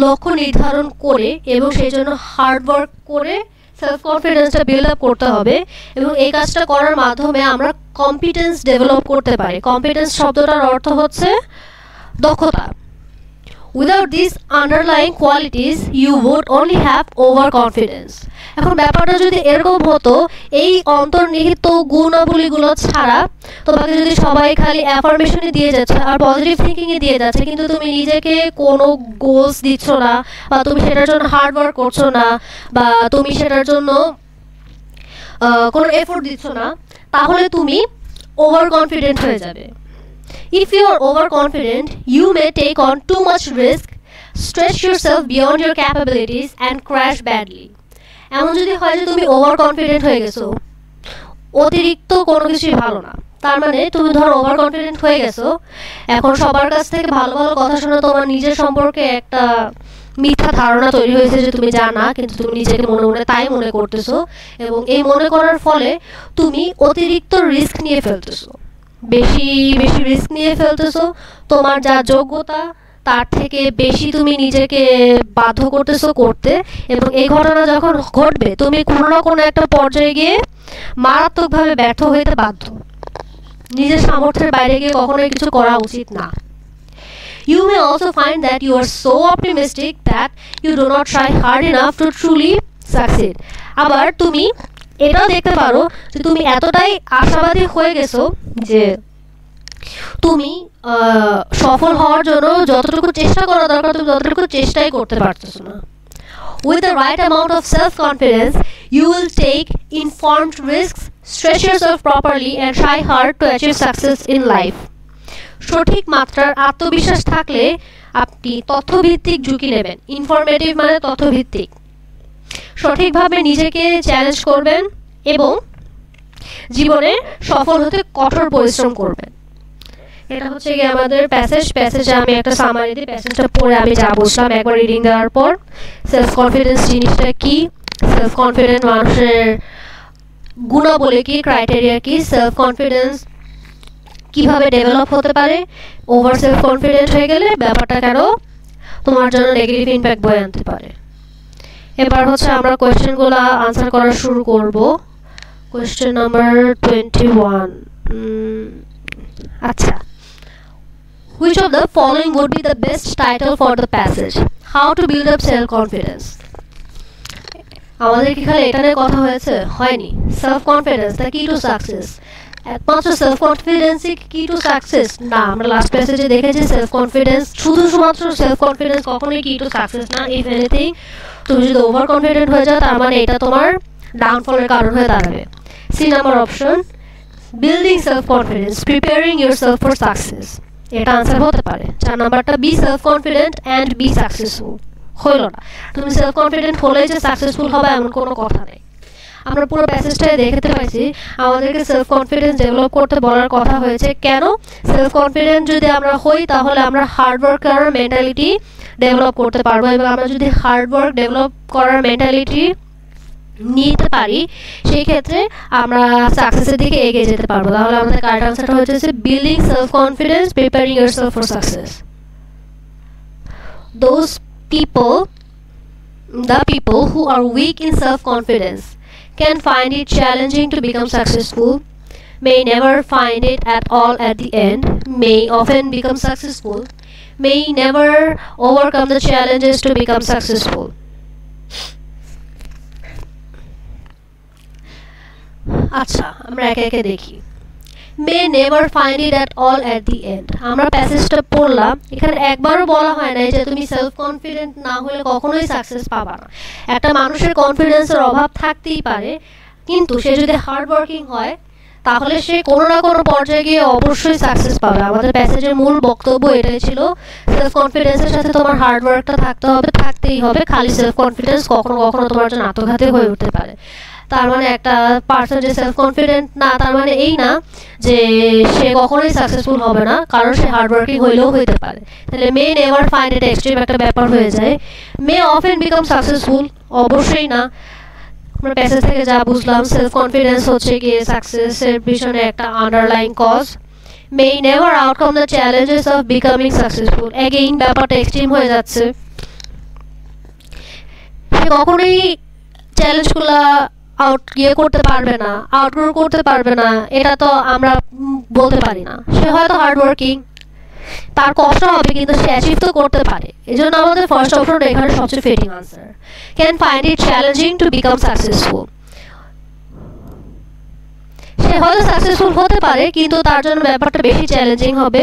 লক্ষ্য নির্ধারণ করে এবং সেই জন্য হার্ড ওয়ার্ক করে সেলফ কনফিডেন্সটা বিল্ড আপ করতে হবে এবং এই কাজটা করার মাধ্যমে আমরা কম্পিটেন্স ডেভেলপ করতে পারি। কম্পিটেন্স শব্দটার অর্থ হচ্ছে দক্ষতা। Without these underlying qualities you would only have overconfidence. এখন ব্যাপারটা যদি এরকম হতো, এই অন্তর্নিহিত গুণাবলীগুলো ছাড়া তোমাকে যদি সবাই খালি অ্যাফার্মেশনে দিয়ে যাচ্ছে আর পজিটিভ থিঙ্কিংয়ে দিয়ে যাচ্ছে, কিন্তু তুমি নিজেকে কোনো গোলস দিচ্ছ না, বা তুমি সেটার জন্য হার্ড ওয়ার্ক করছো না, বা তুমি সেটার জন্য কোনো এফোর্ট দিচ্ছ না, তাহলে তুমি ওভার কনফিডেন্ট হয়ে যাবে। If you are overconfident, you may take on too much risk, stretch yourself beyond your capabilities and crash badly. এমন যদি হয় যে তুমি ওভার কনফিডেন্ট হয়ে গেছো, অতিরিক্ত কোনো কিছুই ভালো না, তার মানে তুমি ধরো ওভার কনফিডেন্ট হয়ে গেছো, এখন সবার কাছ থেকে ভালো ভালো কথা শুনে তোমার নিজের সম্পর্কে একটা মিথ্যা ধারণা তৈরি হয়েছে যে তুমি জানা, কিন্তু তুমি নিজেকে মনে মনে তাই মনে করতেছো, এবং এই মনে করার ফলে তুমি অতিরিক্ত রিস্ক নিয়ে ফেলতেছো, বেশি বেশি রিস্ক নিয়ে ফেলতেছো, তোমার যা যোগ্যতা তার থেকে বেশি তুমি নিজেকে বাধ্য করতেছো করতে, এবং এই ঘটনা যখন ঘটবে তুমি কোনো না কোনো একটা পর্যায়ে গিয়ে মারাত্মকভাবে ব্যর্থ হইতে বাধ্য। নিজের সামর্থ্যের বাইরে গিয়ে কখনোই কিছু করা উচিত না। You may also find that you are so optimistic that you do not try hard enough to truly succeed. আবার তুমি এটাও দেখতে পারো যে তুমি এতটাই আশাবাদী হয়ে গেছো যে তুমি সফল হওয়ার জন্য যতটুকু চেষ্টা করা দরকার তুমি ততটুকু চেষ্টাই করতে পারতেছো না। With the right amount of self-confidence, you will take informed risks, stretch yourself properly and try hard to achieve success in life. সঠিক মাত্রার আত্মবিশ্বাস থাকলে আপনি তথ্যভিত্তিক ঝুঁকি নেবেন। ইনফরমেটিভ মানে তথ্যভিত্তিক। সঠিকভাবে নিজেকে চ্যালেঞ্জ করবেন এবং জীবনে সফল হতে কঠোর পরিশ্রম করবেন। এটা হচ্ছে গিয়ে আমাদের প্যাসেজে আমি একটা সামারি দিই, প্যাসেজটা পড়ে আমি যা বুঝলাম একবার রিডিং দেওয়ার পর। সেলফ কনফিডেন্স জিনিসটা কি, সেলফ কনফিডেন্ট মানুষের গুণাবলী কি, ক্রাইটেরিয়া কি, সেলফ কনফিডেন্স কিভাবে ডেভেলপ হতে পারে, ওভার সেলফ কনফিডেন্ট হয়ে গেলে ব্যাপারটা কেন তোমার জন্য নেগেটিভ ইম্প্যাক্ট বয়ে আনতে পারে। এবার হচ্ছে আমরা কোয়েশ্চেনগুলো আনসার করা শুরু করব। Question number 21। আচ্ছা, which of the following would be the best title for the passage? How to build up self confidence. আমাদের কি খালি এটা নিয়ে কথা হয়নি? সেলফ কনফিডেন্স দ্য কি টু সাকসেস। একমাত্র সেলফ কনফিডেন্সই কি টু সাকসেস না, আমরা লাস্ট প্যাসেজে দেখেছি সেলফ কনফিডেন্স শুধুমাত্র সেলফ কনফিডেন্স কখনোই কি টু সাকসেস না। ইফ এনিথিং তুমি যদি ওভার কনফিডেন্ট হয়ে যাও তার মানে এটা তোমার ডাউনফলের কারণ হয়ে দাঁড়াবে। C number option, building self confidence, preparing yourself for success, এটা আনসার হতে পারে। 4 নাম্বারটা be self confident and be successful. হইল না, তুমি সেলফ কনফিডেন্ট হলেই যে সাকসেসফুল হবে এমন কোনো কথা নেই। আমরা পুরো প্যাসেজটাই দেখতে পাইছি আমাদেরকে সেলফ কনফিডেন্স ডেভেলপ করতে বলার কথা হয়েছে। কেন? সেলফ কনফিডেন্ট যদি আমরা হই তাহলে আমরা হার্ড ওয়ার্ক করার মেন্টালিটি ডেভেলপ করতে পারবো, এবং আমরা যদি হার্ড ওয়ার্ক ডেভেলপ করার মেন্টালিটি নিতে পারি সেই ক্ষেত্রে আমরা সাকসেসের দিকে এগিয়ে যেতে পারবো। তাহলে আমাদের কারেক্ট আনসারটা হচ্ছে building self confidence, preparing yourself for success. The people who are weak in self-confidence can find it challenging to become successful, may never find it at all at the end, may often become successful, may never overcome the challenges to become successful. আচ্ছা, আমরা একে একে দেখি। may never find it at all at the end, আমরা প্যাসেজটা পড়লাম, এখানে একবারও বলা হয় না যে তুমি সেলফ কনফিডেন্ট না হলে কখনোই সাকসেস পাবা না। একটা মানুষের কনফিডেন্সের অভাব থাকতেই পারে, কিন্তু সে যদি হার্ড ওয়ার্কিং হয় তাহলে সে কোনো না কোনো পর্যায়ে গিয়ে অবশ্যই সাকসেস পাবে। আমাদের প্যাসেজের মূল বক্তব্য এটাই ছিল, সেলফ কনফিডেন্সের সাথে তোমার হার্ড ওয়ার্কটা থাকতেই হবে। খালি সেলফ কনফিডেন্স কখনো কখনো তোমার জন্য আত্মঘাতী হয়ে উঠতে পারে। তার মানে একটা পার্সন যে সেলফ কনফিডেন্ট না তার মানে এই না যে সে কখনোই সাকসেসফুল হবে না, কারণ সে হার্ড ওয়ার্কিং হইলেও হইতে পারে। তাহলে মে নেভার ফাইন্ড ইট এক্সট্রিম একটা ব্যাপার হয়ে যায়। মে অফেন বিকাম সাকসেসফুল, অবশ্যই না। আমরা প্যাসেজ থেকে যা বুঝলাম সেলফ কনফিডেন্স হচ্ছে গিয়ে সাকসেসের পিছনে একটা underlying cause. May never outcome the challenges of becoming successful, again ব্যাপারটা এক্সট্রিম হয়ে যাচ্ছে। সে কখনোই চ্যালেঞ্জগুলো করতে পারবে না, আউটগ্রো করতে পারবে না, এটা তো আমরা বলতে পারি না। সে হয়তো হার্ড ওয়ার্কিং, তার কষ্ট হবে কিন্তু সে অ্যাচিভ তো করতে পারে। এজন্য আমাদের ফার্স্ট অপশন এখানে সবচেয়ে fitting answer. Can find it challenging to become successful. সে হয়তো সাকসেসফুল হতে পারে কিন্তু তার জন্য ব্যাপারটা বেশি চ্যালেঞ্জিং হবে,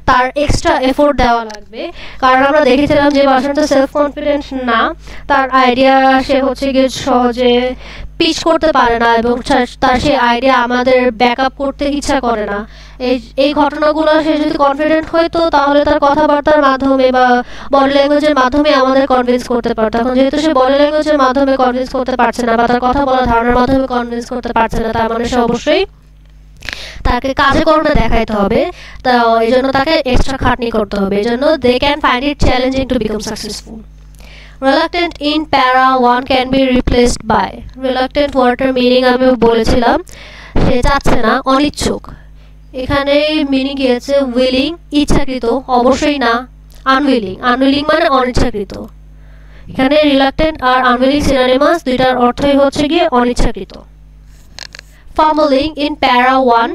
তার এক্সট্রা এফোর্ট দেওয়া লাগবে। কারণ আমরা দেখেছিলাম যে পার্সনটা সেলফ কনফিডেন্ট না, তার আইডিয়া সে হচ্ছে গিয়ে সহজে পিচ করতে পারে না এবং তার সেই আইডিয়া আমাদের ব্যাক আপ করতে ইচ্ছা করে না। এই ঘটনাগুলো সে যদি কনফিডেন্ট হইতো তাহলে তার কথাবার্তার মাধ্যমে বা বডি ল্যাঙ্গুয়েজের মাধ্যমে আমাদের কনভিন্স করতে পারতো। এখন যেহেতু সে বডি ল্যাঙ্গুয়েজের মাধ্যমে কনভিন্স করতে পারছে না বা তার কথা বলা ধারণার মাধ্যমে কনভিন্স করতে পারছে না, তার মানে সে অবশ্যই তাকে কাজে কর্মে দেখাইতে হবে। তো এই জন্য তাকে এক্সট্রা খাটনি করতে হবে। এই জন্য they can find it challenging to become successful. Reluctant in para 1 can be replaced by. Reluctant ওয়ার্ডটার মিনিং আমি বলেছিলাম, সে চাচ্ছে না, অনিচ্ছুক। এখানে মিনিং গিয়েছে উইলিং, ইচ্ছাকৃত, অবশ্যই না আনউইলিং। আনউইলিং মানে অনিচ্ছাকৃত। এখানে রিলাক্টেন্ট আর আনউইলিং সিনোনিমাস, দুইটার অর্থই হচ্ছে গিয়ে অনিচ্ছাকৃত। Fumbling in para 1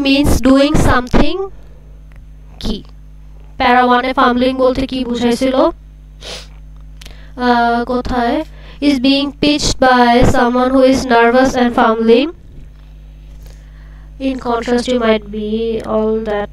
means doing something কি? para 1 এ fumbling বলতে কি বুঝাইছিল? কোথায়? is being pitched by someone who is nervous and fumbling. In contrast you might be all that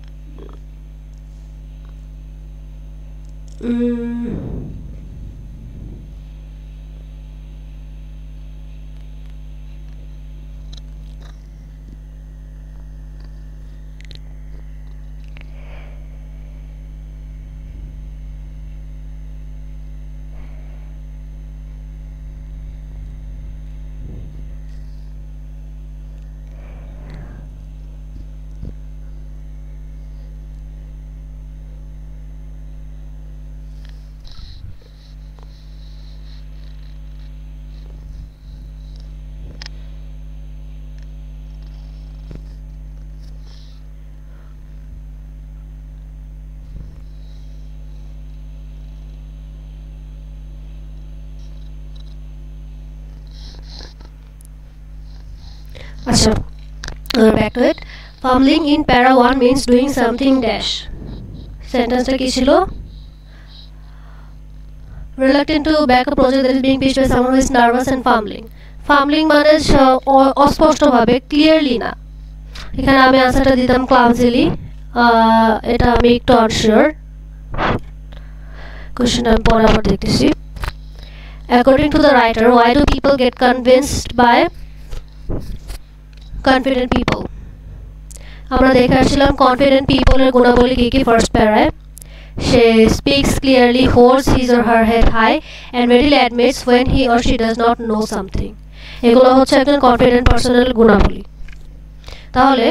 আচ্ছা, back to it. Fumbling in para 1 means doing something dash. সেন্টেন্সটা কি ছিল? Reluctant to back a project that is being pitched by someone who is nervous and fumbling. Fumbling মানে অস্পষ্টভাবে, ক্লিয়ারলি না। এখানে আমি আনসারটা দিতাম clumsily, এটা আমি একটু আনশিওর। কোশ্চেনটা আমি পরে আবার দেখতেছি। According to the writer, why do people get convinced by confident people? আমরা দেখে আসছিলাম কনফিডেন্ট পিপলের গুণাবলী কি কি ফার্স্ট প্যারায়। সে speaks clearly, holds his or her head high and readily admits when he or she does not know something. এগুলো হচ্ছে একজন কনফিডেন্ট পার্সনের গুণাবলী। তাহলে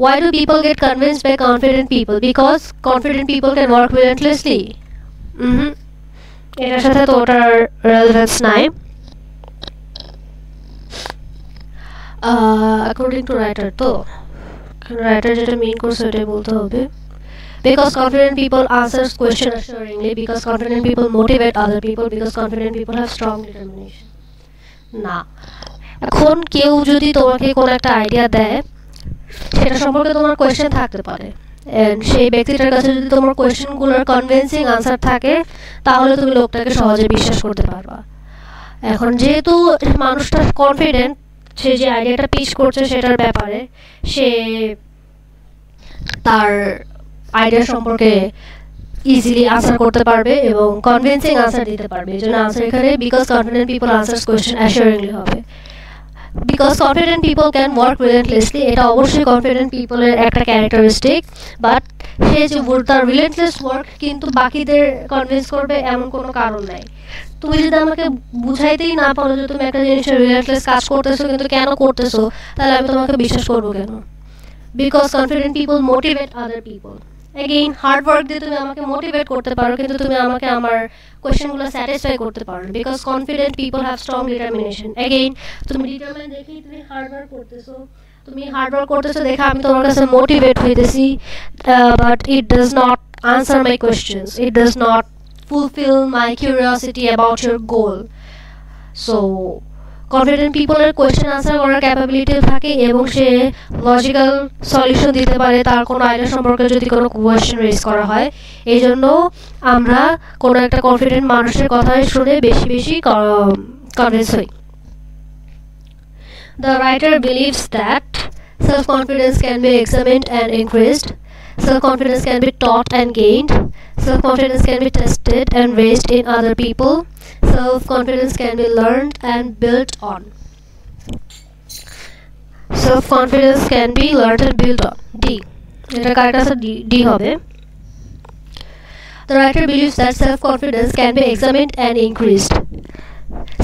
why do people get convinced by confident people? Because confident people can work relentlessly. এটার সাথে তো ওটার রেলেভেন্স নাই। according to writer, তো writer যেটা মিন করছে ওটাই বলতে হবে। Because confident people answers question assuringly, because confident people motivate other people, because confident people have strong determination. না, এখন কেউ যদি তোমাকে কোনো একটা আইডিয়া দেয়, সেটা সম্পর্কে তোমার কোয়েশ্চেন থাকতে পারে, এন্ড সেই ব্যক্তিটার কাছে যদি তোমার কোয়েশ্চেনগুলোর কনভিন্সিং আনসার থাকে তাহলে তুমি লোকটাকে সহজে বিশ্বাস করতে পারবা। এখন যেহেতু মানুষটা কনফিডেন্ট, সে যে আইডিয়াটা পিচ করছে সেটার ব্যাপারে, সে তার আইডিয়া সম্পর্কে ইজিলি আনসার করতে পারবে এবং কনভিন্সিং আনসার দিতে পারবে। এই জন্য আনসার এখানে because confident people answers question assuringly হবে। Because confident people can work relentlessly, এটা অবশ্যই কনফিডেন্ট পিপলের একটা ক্যারেক্টারিস্টিক, বাট সে যে তার রিলেন্টলেস ওয়ার্ক কিন্তু বাকিদের কনভিন্স করবে এমন কোনো কারণ নাই। তুমি যদি আমাকে বুঝাইতেই না পারো যে তুমি একটা জিনিসের রিলেন্টলেস কাজ করতেছো কিন্তু কেন করতেছো, তাহলে আমি তোমাকে বিশ্বাস করবো কেন? Because confident people motivate other people. Again hard work দিয়ে তুমি আমাকে মোটিভেট করতে পারো কিন্তু তুমি আমাকে আমার কোয়েশ্চেনগুলো স্যাটিসফাই করতে পারো। Because confident people have strong determination. Again তুমি ডিটারমিন দেখেই তুমি হার্ড ওয়ার্ক করতেছো, দেখে আমি তোমার কাছে মোটিভেট হইতেছি, but it does not answer my questions, it does not fulfill my curiosity about your goal. So confident পিপলের কোয়েশ্চেন আনসার করার ক্যাপাবিলিটি থাকে এবং সে লজিক্যাল সলিউশন দিতে পারে তার কোনো আইডিয়া সম্পর্কে যদি কোনো কোয়েশ্চেন রেজ করা হয়। এই জন্য আমরা কোনো একটা কনফিডেন্ট মানুষের কথাই শুনে বেশি বেশি কনভিন্স হই। The writer believes that self-confidence can be examined and increased. Self-confidence can be taught and gained. Self-confidence can be tested and raised in other people. Self-confidence can be learned and built on. Self-confidence can be learned and built on. D. এটা কারেক্ট আছে D হবে। The writer believes that self-confidence can be examined and increased.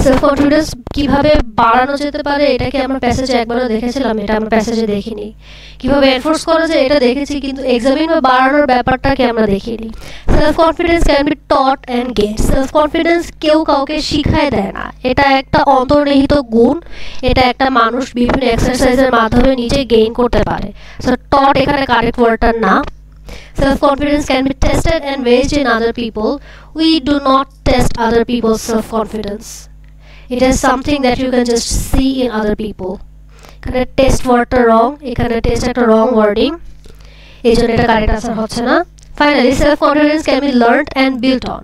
Self confidence কিভাবে বাড়ানো যেতে পারে এটাকে আমরা প্যাসেজে একবারও দেখেছিলাম, এটা আমরা প্যাসেজে দেখিনি। কিভাবে এনফোর্স করা যায় এটা দেখেছি, কিন্তু এক্সামিন বা বাড়ানোর ব্যাপারটাকে আমরা দেখিনি। Self confidence can B taught and gain. Self confidence কেউ কাউকে শিখায় দেয় না, এটা একটা অন্তর্নিহিত গুণ, এটা একটা মানুষ বিভিন্ন এক্সারসাইজের মাধ্যমে নিজে গেইন করতে পারে। সো টট এখানে কারেক্ট ওয়ার্ডটা না। Self-confidence can be tested and raised in other people. We do not test other people's self-confidence. It is something that you can just see in other people. এখানে টেস্ট ওয়ার্ডটা রং, এখানে টেস্ট একটা রং ওয়ার্ডিং, এই জন্য এটা কারেক্ট আনসার হচ্ছে না। Finally, self-confidence can be learned and built on.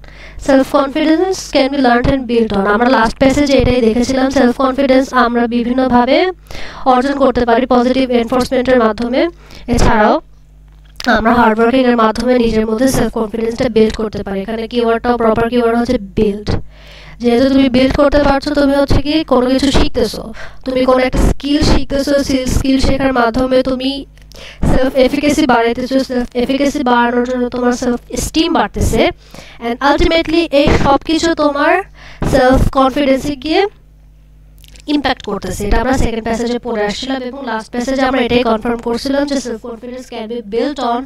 Self-confidence can be learned and built on. আমরা লাস্ট প্যাসেজে এটাই দেখেছিলাম, সেলফ-কনফিডেন্স আমরা বিভিন্নভাবে অর্জন করতে পারি, পজিটিভ এনফোর্সমেন্টের মাধ্যমে। এছাড়াও আমরা হার্ডওয়ার্কিং এর মাধ্যমে নিজের মধ্যে সেলফ কনফিডেন্সটা বিল্ড করতে পারি। এখানে কিওয়ার্ডটা প্রপার কিওয়ার্ড হচ্ছে বিল্ড। যেহেতু তুমি বিল্ড করতে পারছো, তুমি হচ্ছে কি কোনো কিছু শিখতেছো, তুমি কোনো একটা স্কিল শিখতেছো, স্কিল শেখার মাধ্যমে তুমি সেলফ এফিকেসি বাড়াইতেছো, সেলফ এফিকেসি বাড়ানোর জন্য তোমার সেলফ এস্টিম বাড়তেছে, অ্যান্ড আলটিমেটলি এই সব কিছু তোমার সেলফ কনফিডেন্সে গিয়ে ইম্প্যাক্ট করতেছে। এটা আমরা সেকেন্ড প্যাসেজে পড়ে আসছিলাম এবং লাস্ট প্যাসেজে আমরা এটাই কনফার্ম করছিলাম যে self confidence can be built on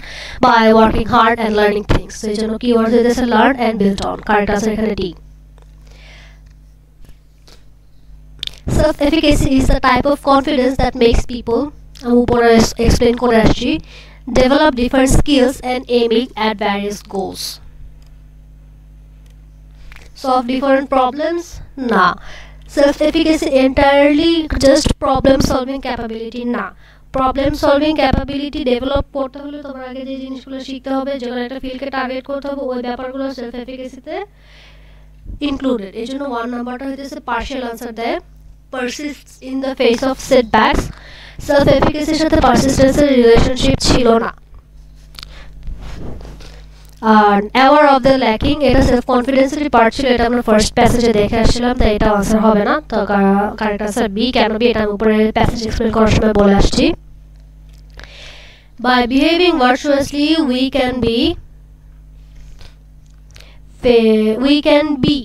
by working hard and learning things. এই জন্য কিওয়ার্ড হইতেছে learn and built on, correct answer এখানে D. Self efficacy is the type of confidence that makes people, আমি উপরে এক্সপ্লেন করে আসছি, develop different skills and aiming at various goals. Solve different problems না। Self-efficacy entirely just problem solving capability না। প্রবলেম সলভিং ক্যাপাবিলিটি ডেভেলপ করতে হলে তোমার আগে যে জিনিসগুলো শিখতে হবে, যেগুলো একটা ফিল্ডকে টার্গেট করতে হবে, ওই ব্যাপারগুলো সেলফ এফিকেসিতে ইনক্লুডেড। এই জন্য 1 নাম্বারটা হইতেছে পার্শিয়াল আনসার দেয়। Persists in the face of setbacks. Self এফিকেসির সাথে পারসিস্টেন্সের রিলেশনশিপ ছিল না। আর অ্যাওয়ার অফ দ্য ল্যাকিং, এটা সেলফ কনফিডেন্সেরই পার্ট ছিল, এটা আমরা ফার্স্ট প্যাসেজে দেখে আসছিলাম, তাই এটা আনসার হবে না। তো কারেক্ট আনসার বি। কেন বি এটা আমি উপরে প্যাসেজ এক্সপ্লেন করার সময় বলে আসছি। By behaving virtuously we can be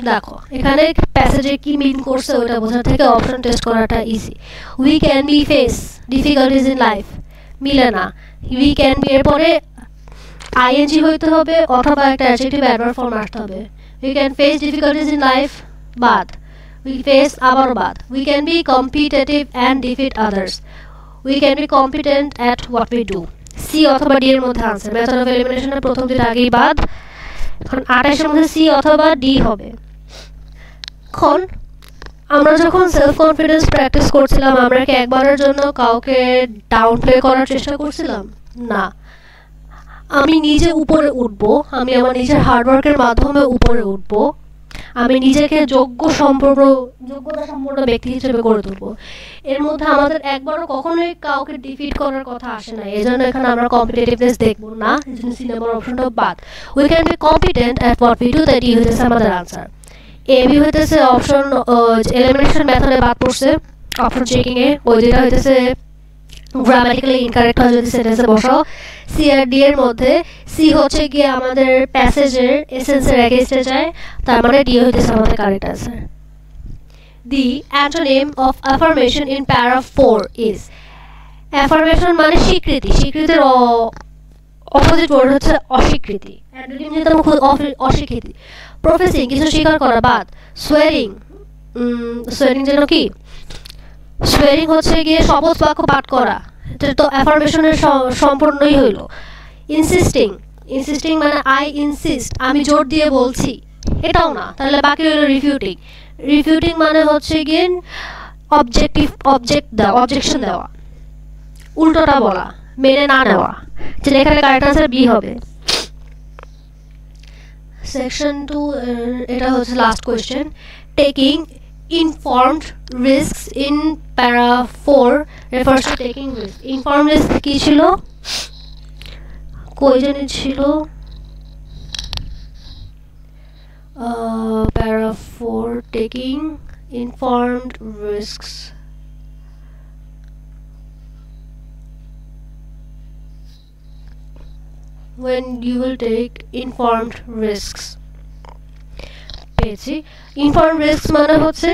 দেখো এখানে প্যাসেজে কি মিন করছে ওটা বোঝার থেকে অপশন টেস্ট করাটা easy. We can be face difficulties in life মিলে না। উই ক্যান বি এর পরে আইএনজি হইতে হবে অথবা একটা অ্যাডজেক্টিভ অ্যাডভার্ব ফর্ম আসতে হবে। We can face difficulties in life বাদ, উই ফেস আবার বাদ। We can be competitive and defeat others. We can be competent at what we do. C অথবা ডি এর মধ্যে আনসার। মেথড অফ এলিমিনেশনের প্রথম দুটো আগেই বাদ, এখন 28 এর মধ্যে সি অথবা ডি হবে। এখন আমরা যখন সেলফ কনফিডেন্স প্র্যাকটিস করছিলাম, আমরা কি একবারের জন্য কাউকে ডাউন প্লে করার চেষ্টা করছিলাম? না। আমি নিজে উপরে উঠবো, আমি আমার নিজের হার্ডওয়ার্কের মাধ্যমে উপরে উঠবো, আমি নিজেকে যোগ্যতা সম্পন্ন ব্যক্তি হিসেবে গড়ে তুলবো। এর মধ্যে আমাদের একবারও কখনোই কাউকে ডিফিট করার কথা আসে না। এই জন্য এখানে আমরা কম্পিটিটিভনেস দেখবো না, এই জন্য সি নাম্বার অপশনটা বাদ। We can be competent at what we do, that হইতেছে আমাদের আনসার। এ বি হইতেছে অপশন এলিমিনেশন মেথডে বাদ পড়ছে, অপশন চেকিং এ ওই দুইটা হইতেছে গ্রামাটিক্যালি ইনকারেক্ট হয় যদি সেন্টেন্সে বসাও। সি আর ডি এর মধ্যে সি হচ্ছে গিয়ে আমাদের প্যাসেজের এসেন্সের এগেইনস্টে যায়, তার মানে ডি হইতেছে আমাদের correct answer. The antonym of affirmation in প্যারা 4 ইজ। অ্যাফার্মেশন মানে স্বীকৃতি, স্বীকৃতির অপোজিট ওয়ার্ড হচ্ছে অস্বীকৃতি। অ্যান্টোনিম যেটা অস্বীকৃতি। প্রফেসিং কিছু স্বীকার করা বাদ। সোয়ারিং, সোয়ারিং যেন কি, সোয়ারিং হচ্ছে গিয়ে শপথ বাক্য পাঠ করা, এটা তো অ্যাফার্মেশনের সম্পূর্ণই হইল। ইনসিস্টিং, ইনসিস্টিং মানে আই ইনসিস্ট, আমি জোর দিয়ে বলছি, এটাও না, তাহলে বাকি হইল রিফিউটিং। রিফিউটিং মানে হচ্ছে গিয়ে অবজেকশন দেওয়া, উল্টোটা বলা, মেনে না নেওয়া, যে এখানে কারেক্ট আনসার বি হবে। সেকশন 2 এটা হচ্ছে last question. Taking informed risks in প্যারা 4 refers to taking risk. Informed risk কি ছিল, কই জানি ছিল, প্যারা 4 taking informed risks. when you will take informed risks। পেয়েছি। informed risks মানে হচ্ছে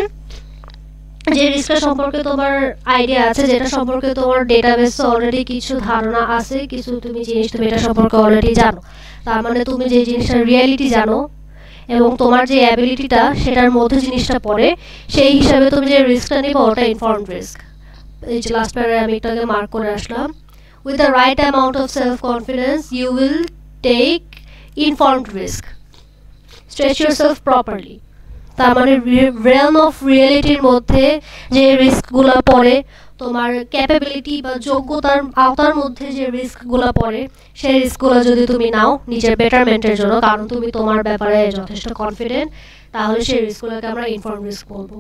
যে রিস্কটা সম্পর্কে তোমার আইডিয়া আছে, যেটা সম্পর্কে তোমার ডেটাবেসে অলরেডি কিছু ধারণা আছে, কিছু তুমি জিনিস তুমি এটা সম্পর্কে অলরেডি জানো। তার মানে তুমি যে জিনিসটার রিয়ালিটি জানো এবং তোমার যে অ্যাবিলিটিটা সেটার মধ্যে জিনিসটা পড়ে, সেই হিসাবে তুমি যে রিস্কটা নিবে ওটা ইনফর্মড রিস্ক। এই যে লাস্ট প্যারায় আমি এটাকে মার্ক করে আসলাম। With the right amount of self-confidence, you will take informed risk. Stretch yourself properly. তার মানে realm of reality-র মধ্যে যে রিস্কগুলো পড়ে, তোমার ক্যাপাবিলিটি বা যোগ্যতার আওতার মধ্যে যে রিস্কগুলো পড়ে, সেই রিস্কগুলো যদি তুমি নাও নিজের বেটারমেন্টের জন্য, কারণ তুমি তোমার ব্যাপারে যথেষ্ট কনফিডেন্ট, তাহলে সেই রিস্কগুলোকে আমরা ইনফর্মড রিস্ক বলবো।